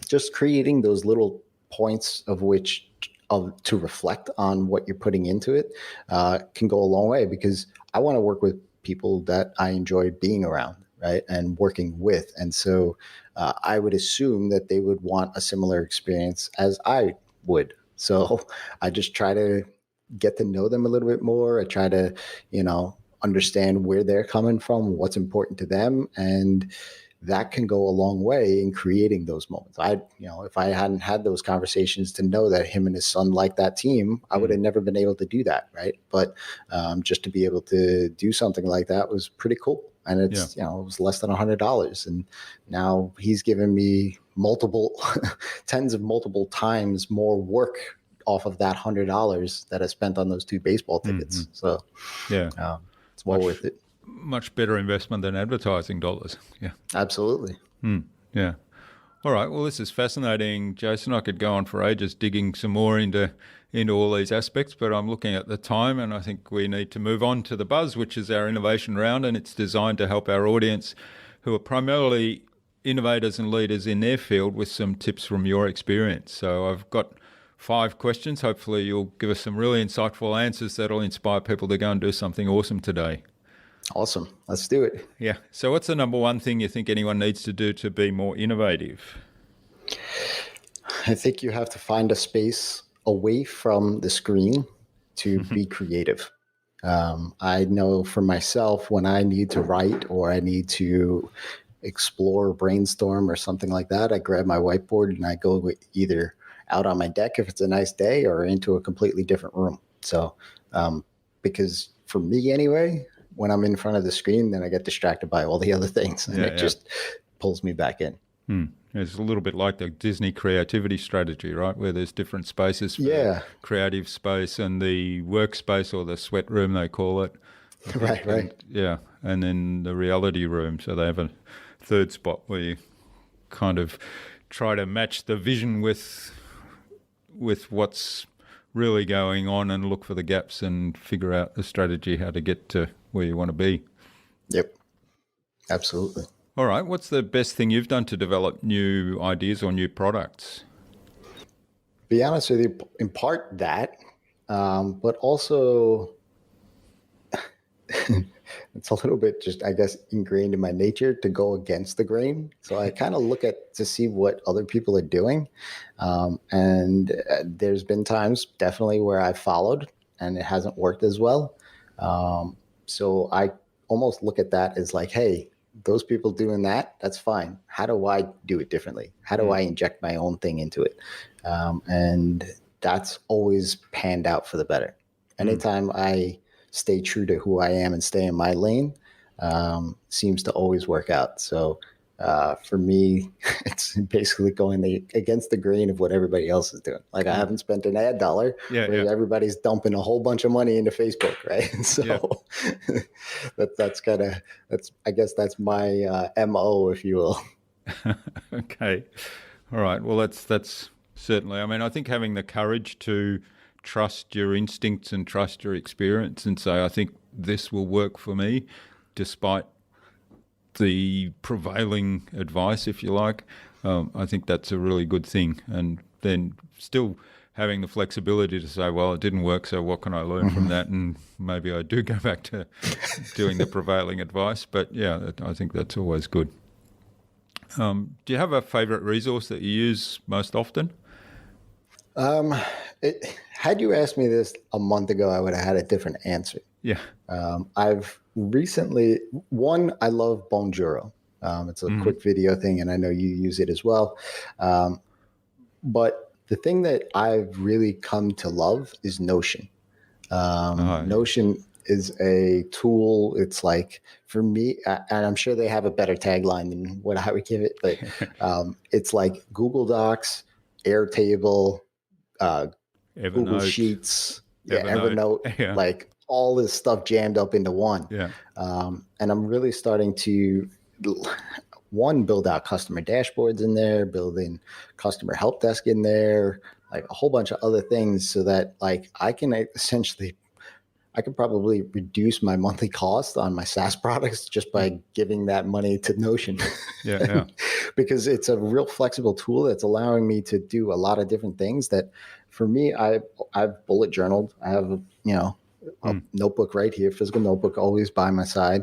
Just creating those little points to reflect on what you're putting into it can go a long way, because I want to work with people that I enjoy being around. right? And working with. And so I would assume that they would want a similar experience as I would. So I just try to get to know them a little bit more. I try to, understand where they're coming from, what's important to them. And that can go a long way in creating those moments. If I hadn't had those conversations to know that him and his son like that team, I would have never been able to do that. Right. But just to be able to do something like that was pretty cool. And it's, it was less than $100. And now he's given me tens of multiple times more work off of that $100 that I spent on those 2 baseball tickets. Mm-hmm. So it's well worth it. Much better investment than advertising dollars. Yeah, absolutely. Yeah. All right. Well, this is fascinating, Jason. I could go on for ages digging some more into all these aspects, but I'm looking at the time, and I think we need to move on to the Buzz, which is our innovation round, and it's designed to help our audience, who are primarily innovators and leaders in their field, with some tips from your experience. So I've got 5 questions. Hopefully, you'll give us some really insightful answers that'll inspire people to go and do something awesome today. Awesome. Let's do it. Yeah. So what's the number one thing you think anyone needs to do to be more innovative? I think you have to find a space away from the screen to be creative. I know for myself, when I need to write or I need to explore, brainstorm or something like that, I grab my whiteboard and I go either out on my deck if it's a nice day or into a completely different room. So because for me anyway, when I'm in front of the screen, then I get distracted by all the other things, and it just pulls me back in. It's a little bit like the Disney creativity strategy, right? Where there's different spaces for creative space and the workspace, or the sweat room, they call it. Right. Yeah. And then the reality room. So they have a third spot where you kind of try to match the vision with what's really going on and look for the gaps and figure out a strategy how to get to where you want to be. Yep. Absolutely. All right. What's the best thing you've done to develop new ideas or new products? Be honest with you, in part that, but also it's a little bit just, I guess, ingrained in my nature to go against the grain. So I kind of look to see what other people are doing. And there's been times definitely where I followed and it hasn't worked as well. So I almost look at that as like, hey, those people doing that's fine. How do I do it differently? How do I inject my own thing into it? And that's always panned out for the better. Anytime I stay true to who I am and stay in my lane, seems to always work out. So for me, it's basically going against the grain of what everybody else is doing. Like I haven't spent an ad dollar where everybody's dumping a whole bunch of money into Facebook, right? So I guess that's my MO, if you will. Okay. All right. Well, that's certainly, I mean, I think having the courage to trust your instincts and trust your experience and say, I think this will work for me, despite the prevailing advice, if you like, I think that's a really good thing. And then still having the flexibility to say, well, it didn't work, so what can I learn from that? And maybe I do go back to doing the prevailing advice. But yeah, I think that's always good. Do you have a favorite resource that you use most often? Had you asked me this a month ago, I would have had a different answer. Yeah. I've recently, I love Bonjoro. It's a quick video thing, and I know you use it as well. But the thing that I've really come to love is Notion. Notion is a tool. It's like, for me, and I'm sure they have a better tagline than what I would give it, but it's like Google Docs, Airtable, Google Sheets, Evernote, like all this stuff jammed up into one. Yeah. And I'm really starting to, build out customer dashboards in there, building customer help desk in there, like a whole bunch of other things, so that like I can probably reduce my monthly cost on my SaaS products just by giving that money to Notion. Yeah. Because it's a real flexible tool that's allowing me to do a lot of different things that, for me, I've bullet journaled. I have a notebook right here, physical notebook always by my side.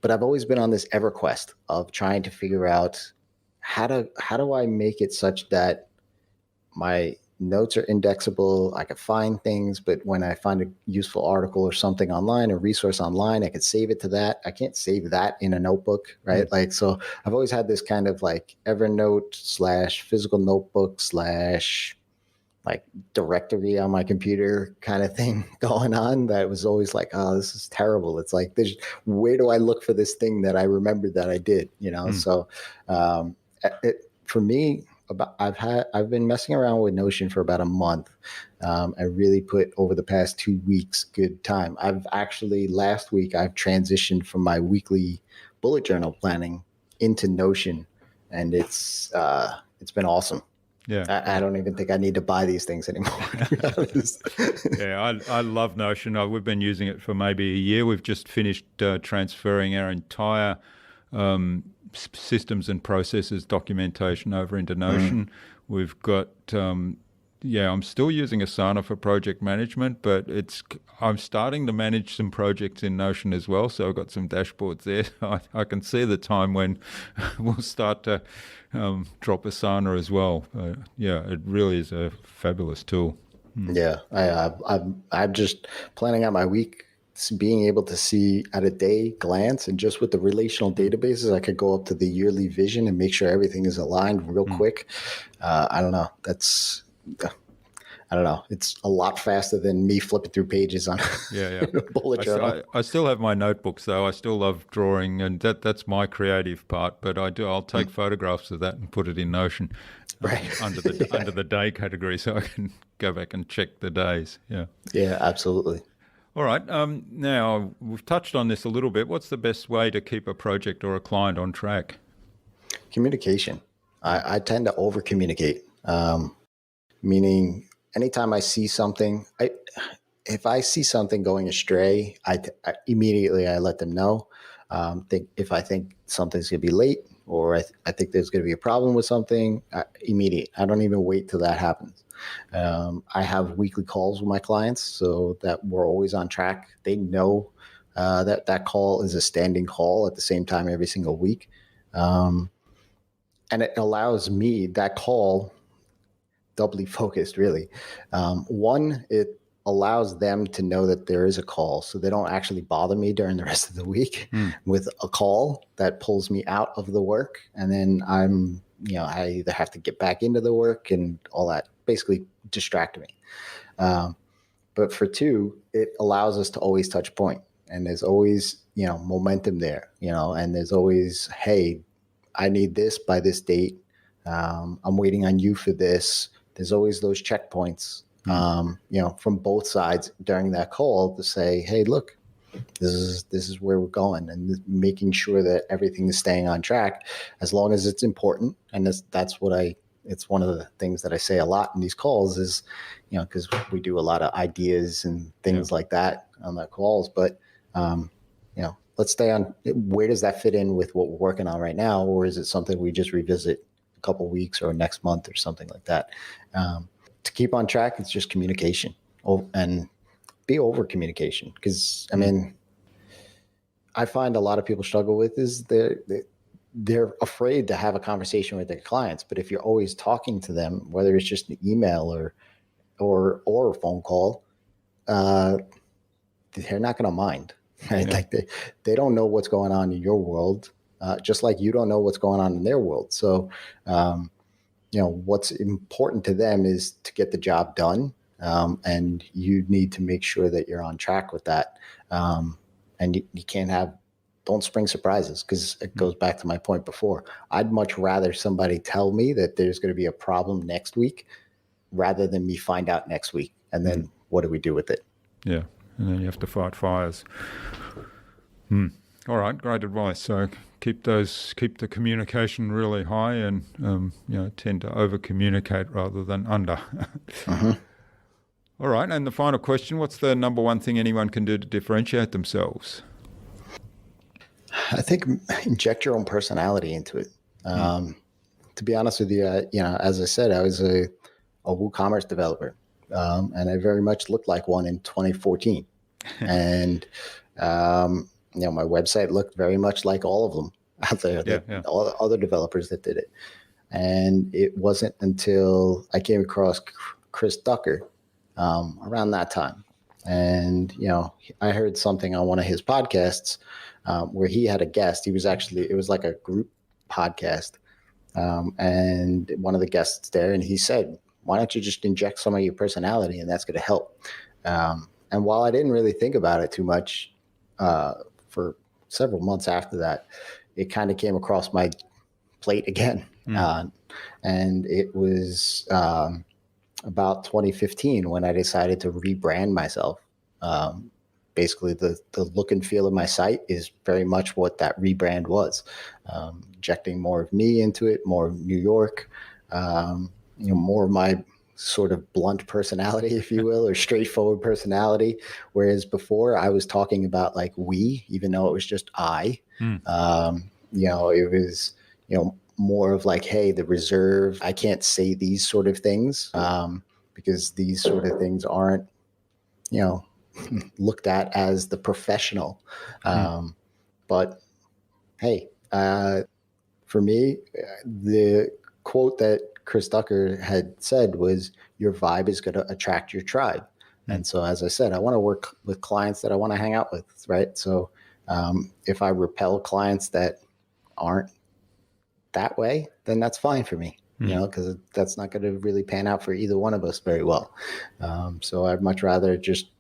but I've always been on this ever quest of trying to figure out how do I make it such that my notes are indexable. I can find things, but when I find a useful article or something online, a resource online, I can save it to that. I can't save that in a notebook, right? Mm-hmm. Like, so I've always had this kind of like Evernote / physical notebook / like directory on my computer kind of thing going on that was always like, oh, this is terrible. It's like, where do I look for this thing that I remembered that I did, you know? So for me, I've been messing around with Notion for about a month. I really put over the past 2 weeks good time. Last week I've transitioned from my weekly bullet journal planning into Notion, and it's been awesome. Yeah, I don't even think I need to buy these things anymore. Yeah, I love Notion. We've been using it for maybe a year. We've just finished transferring our entire systems and processes documentation over into Notion. We've got, I'm still using Asana for project management, but I'm starting to manage some projects in Notion as well. So I've got some dashboards there. I can see the time when we'll start to drop Asana as well. It really is a fabulous tool. Yeah, I'm just planning out my week, being able to see at a day glance, and just with the relational databases, I could go up to the yearly vision and make sure everything is aligned real quick. I don't know. I don't know. It's a lot faster than me flipping through pages on a bullet journal. I still have my notebooks though. I still love drawing, and that's my creative part. But I'll take photographs of that and put it in Notion, right, under the day category, so I can go back and check the days. Yeah, absolutely. All right. Now we've touched on this a little bit. What's the best way to keep a project or a client on track? Communication. I tend to over communicate, meaning anytime I see something, if I see something going astray, I immediately let them know. If I think something's going to be late, or I think there's going to be a problem with something, immediate. I don't even wait till that happens. I have weekly calls with my clients so that we're always on track. They know that call is a standing call at the same time every single week. And it allows me, that call, doubly focused, really. One, it allows them to know that there is a call, so they don't actually bother me during the rest of the week with a call that pulls me out of the work. And then I either have to get back into the work and all that, basically distract me. But for two, it allows us to always touch point, and there's always, momentum there, and there's always, hey, I need this by this date. I'm waiting on you for this. There's always those checkpoints, from both sides during that call to say, hey, look, this is where we're going, and making sure that everything is staying on track, as long as it's important. And it's one of the things that I say a lot in these calls is, because we do a lot of ideas and things like that on the calls, but, let's stay on, where does that fit in with what we're working on right now? Or is it something we just revisit a couple of weeks or next month or something like that? To keep on track, it's just communication, and be over communication. Because I find a lot of people struggle with is they're afraid to have a conversation with their clients. But if you're always talking to them, whether it's just an email or a phone call, they're not going to mind. Right? Yeah. Like they don't know what's going on in your world, just like you don't know what's going on in their world. So, what's important to them is to get the job done, and you need to make sure that you're on track with that. And you can't don't spring surprises, because it goes back to my point before. I'd much rather somebody tell me that there's going to be a problem next week rather than me find out next week. And then what do we do with it? Yeah. And then you have to fight fires. All right, great advice. So keep the communication really high, and tend to over communicate rather than under. All right, and the final question: what's the number one thing anyone can do to differentiate themselves? I think inject your own personality into it. To be honest with you, as I said, I was a WooCommerce developer. And I very much looked like one in 2014. And my website looked very much like all of them out there, all the other developers that did it. And it wasn't until I came across Chris Ducker around that time. And, I heard something on one of his podcasts where he had a guest. It was like a group podcast. And one of the guests there, and he said, why don't you just inject some of your personality, and that's going to help. And while I didn't really think about it too much for several months after that, it kind of came across my plate again. And it was about 2015 when I decided to rebrand myself. Basically, the look and feel of my site is very much what that rebrand was. Injecting more of me into it, more of New York, more of my sort of blunt personality, if you will, or straightforward personality. Whereas before I was talking about like we, even though it was just I. It was, more of like, hey, the reserve, I can't say these sort of things because these sort of things aren't, looked at as the professional. But hey, for me, the quote that Chris Ducker had said was, your vibe is going to attract your tribe. And so, as I said, I want to work with clients that I want to hang out with, right? So if I repel clients that aren't that way, then that's fine for me, because that's not going to really pan out for either one of us very well. So I'd much rather just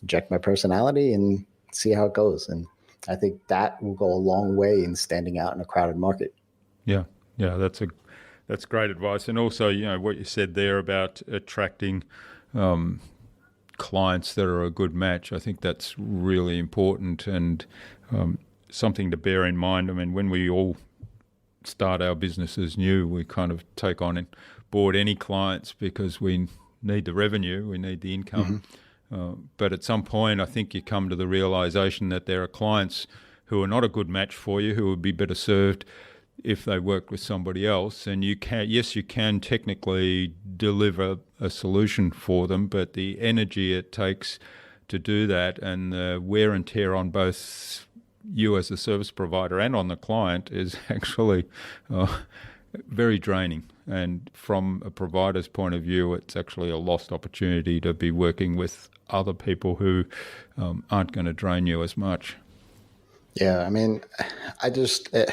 inject my personality and see how it goes. And I think that will go a long way in standing out in a crowded market. Yeah, that's great advice. And also, what you said there about attracting clients that are a good match, I think that's really important and something to bear in mind. I mean, when we all start our businesses new, we kind of take on board any clients because we need the revenue, we need the income. But at some point, I think you come to the realization that there are clients who are not a good match for you, who would be better served if they worked with somebody else. And you can technically deliver a solution for them, but the energy it takes to do that and the wear and tear on both you as a service provider and on the client is actually very draining. And from a provider's point of view, it's actually a lost opportunity to be working with other people who aren't going to drain you as much. Yeah, I mean, I just, there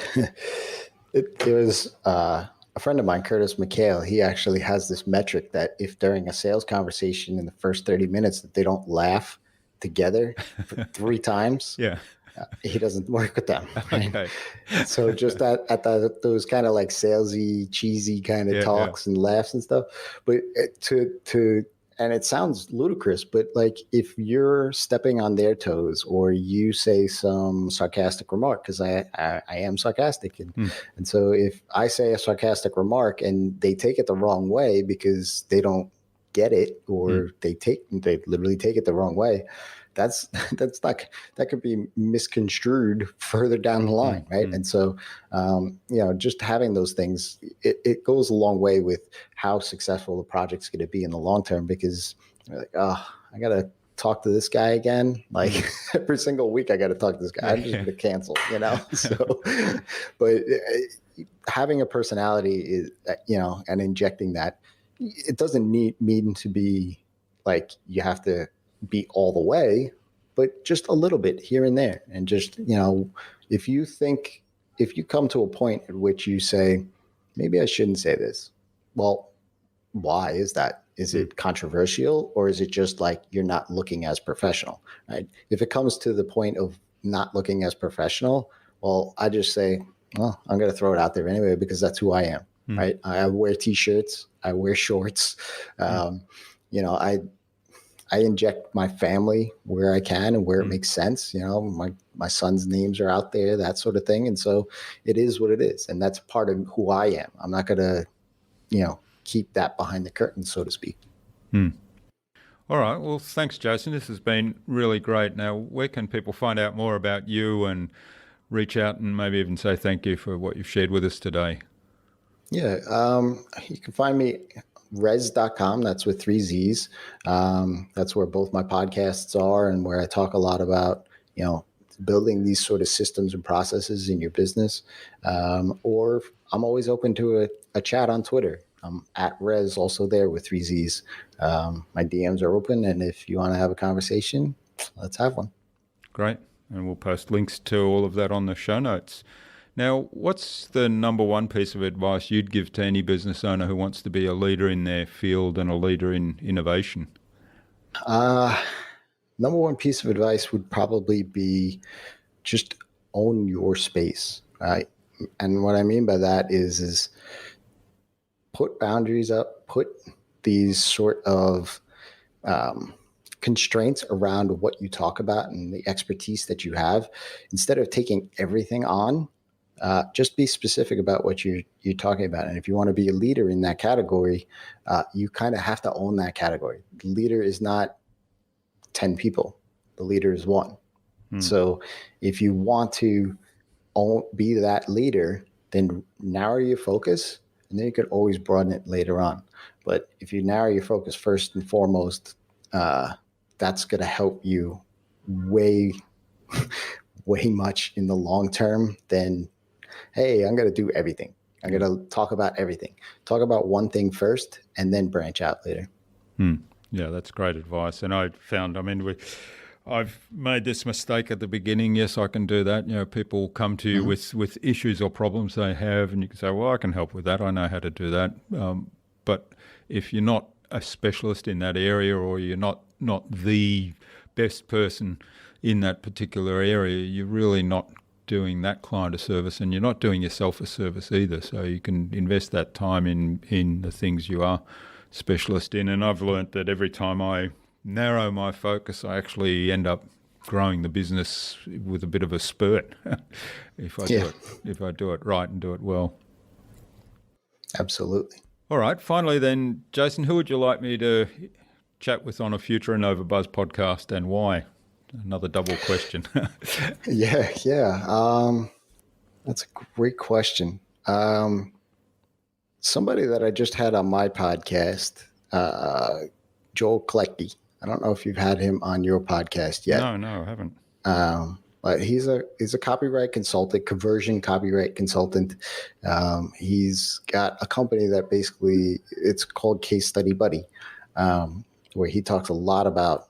was a friend of mine, Curtis McHale, he actually has this metric that if during a sales conversation in the first 30 minutes that they don't laugh together for 3 times, he doesn't work with them. Right? Okay. So just at those kind of like salesy, cheesy kind of talks and laughs and stuff. But and it sounds ludicrous, but like if you're stepping on their toes or you say some sarcastic remark, because I am sarcastic. And so if I say a sarcastic remark and they take it the wrong way because they don't get it or they literally take it the wrong way, that could be misconstrued further down the line, right? And so, just having those things, it goes a long way with how successful the project's going to be in the long term. Because you're like, I got to talk to this guy again. Like every single week, I got to talk to this guy. I'm just going to cancel, So, but having a personality is, and injecting that, it doesn't mean to be like you have to be all the way, but just a little bit here and there. And just, if you come to a point at which you say, maybe I shouldn't say this. Well, why is that? Is it controversial, or is it just like you're not looking as professional, right? If it comes to the point of not looking as professional, well, I just say, well, I'm going to throw it out there anyway, because that's who I am, right? I wear t-shirts, I wear shorts. I inject my family where I can and where it makes sense. My son's names are out there, that sort of thing. And so it is what it is. And that's part of who I am. I'm not going to, keep that behind the curtain, so to speak. All right. Well, thanks, Jason. This has been really great. Now, where can people find out more about you and reach out and maybe even say thank you for what you've shared with us today? Yeah. You can find me res.com. That's with 3 Z's. That's where both my podcasts are and where I talk a lot about, building these sort of systems and processes in your business. Or I'm always open to a chat on Twitter. I'm at Rez, also there with 3 Z's. My DMs are open, and if you want to have a conversation, let's have one. Great. And we'll post links to all of that on the show notes. Now, what's the number one piece of advice you'd give to any business owner who wants to be a leader in their field and a leader in innovation? Number one piece of advice would probably be just own your space, right? And what I mean by that is put boundaries up, put these sort of constraints around what you talk about and the expertise that you have. Instead of taking everything on, just be specific about what you're talking about. And if you want to be a leader in that category, you kind of have to own that category. The leader is not 10 people. The leader is one. So if you want to be that leader, then narrow your focus, and then you could always broaden it later on. But if you narrow your focus first and foremost, that's going to help you way much in the long term than, hey, I'm going to do everything. I'm going to talk about everything. Talk about one thing first and then branch out later. Yeah, that's great advice. And I found, I've made this mistake at the beginning. Yes, I can do that. You know, people come to you with issues or problems they have, and you can say, well, I can help with that. I know how to do that. But if you're not a specialist in that area, or you're not the best person in that particular area, you're really not doing that client a service, and you're not doing yourself a service either. So you can invest that time in the things you are specialist in. And I've learned that every time I narrow my focus, I actually end up growing the business with a bit of a spurt if I do it right and do it well. Absolutely. All right. Finally then, Jason, who would you like me to chat with on a future InnovaBuzz podcast, and why? Another double question. Yeah. That's a great question. Somebody that I just had on my podcast, Joel Klecky. I don't know if you've had him on your podcast yet. No, I haven't. But he's a copyright consultant, conversion copyright consultant. He's got a company that basically, it's called Case Study Buddy, where he talks a lot about,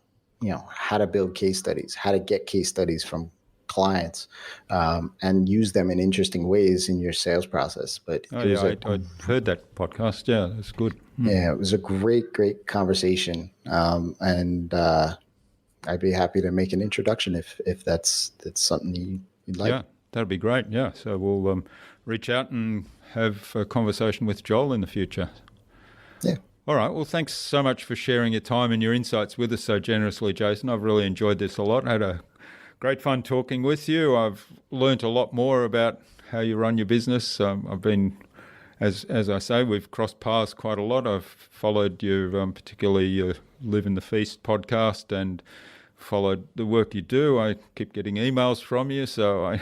how to build case studies, how to get case studies from clients, and use them in interesting ways in your sales process. But I heard that podcast. Yeah, that's good. Yeah, it was a great conversation. And I'd be happy to make an introduction if that's something you'd like. Yeah, that'd be great. Yeah, so we'll reach out and have a conversation with Joel in the future. Yeah. All right. Well, thanks so much for sharing your time and your insights with us so generously, Jason. I've really enjoyed this a lot. I had a great fun talking with you. I've learnt a lot more about how you run your business. I've been, as I say, we've crossed paths quite a lot. I've followed your, particularly your Live in the Feast podcast, and followed the work you do. I keep getting emails from you, so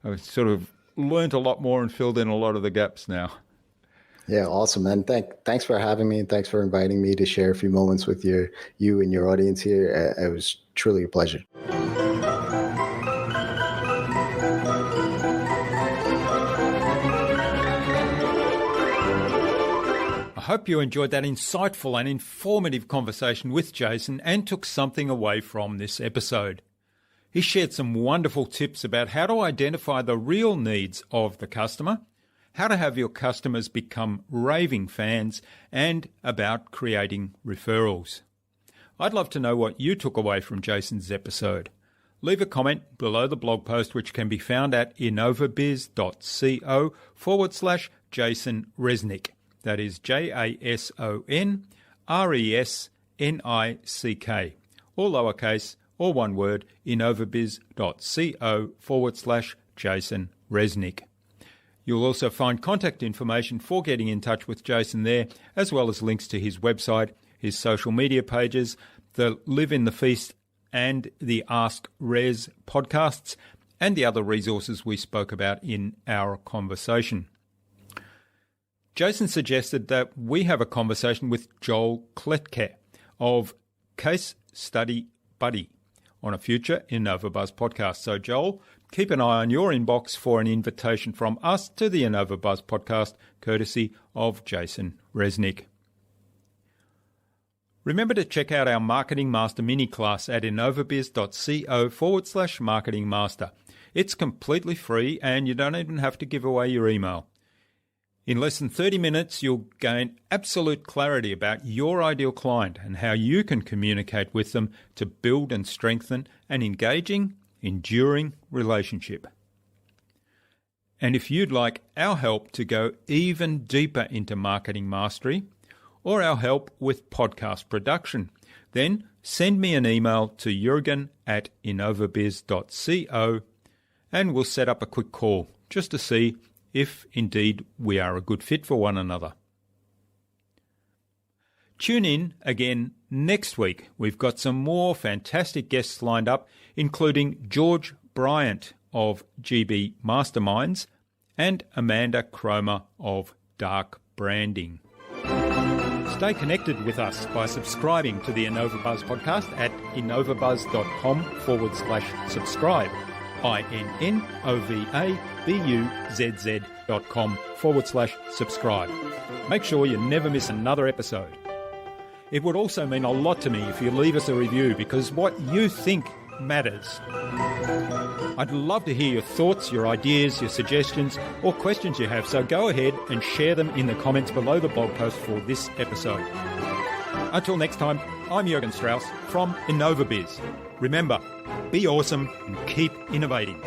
I've sort of learnt a lot more and filled in a lot of the gaps now. Yeah, awesome, man. Thanks for having me, and thanks for inviting me to share a few moments with you and your audience here. It was truly a pleasure. I hope you enjoyed that insightful and informative conversation with Jason and took something away from this episode. He shared some wonderful tips about how to identify the real needs of the customer, how to have your customers become raving fans, and about creating referrals. I'd love to know what you took away from Jason's episode. Leave a comment below the blog post, which can be found at innovabiz.co/Jason Resnick. That is JASONRESNICK. All lowercase, all one word, innovabiz.co/Jason Resnick. You'll also find contact information for getting in touch with Jason there, as well as links to his website, his social media pages, the Live in the Feast and the Ask Res podcasts, and the other resources we spoke about in our conversation. Jason suggested that we have a conversation with Joel Klecky of Case Study Buddy. on a future InnovaBuzz podcast. So, Joel, keep an eye on your inbox for an invitation from us to the InnovaBuzz podcast, courtesy of Jason Resnick. Remember to check out our Marketing Master mini class at innovabiz.co/Marketing Master. It's completely free and you don't even have to give away your email. In less than 30 minutes, you'll gain absolute clarity about your ideal client and how you can communicate with them to build and strengthen an engaging, enduring relationship. And if you'd like our help to go even deeper into marketing mastery, or our help with podcast production, then send me an email to jurgen@innovabiz.co and we'll set up a quick call just to see if indeed we are a good fit for one another. Tune in again next week. We've got some more fantastic guests lined up, including George Bryant of GB Masterminds and Amanda Cromer of Dark Branding. Stay connected with us by subscribing to the InnovaBuzz podcast at innovabuzz.com/subscribe. innovabuzz.com/subscribe. Make sure you never miss another episode. It would also mean a lot to me if you leave us a review, because what you think matters. I'd love to hear your thoughts, your ideas, your suggestions, or questions you have, so go ahead and share them in the comments below the blog post for this episode. Until next time, I'm Jurgen Strauss from InnovaBiz. Remember, be awesome and keep innovating.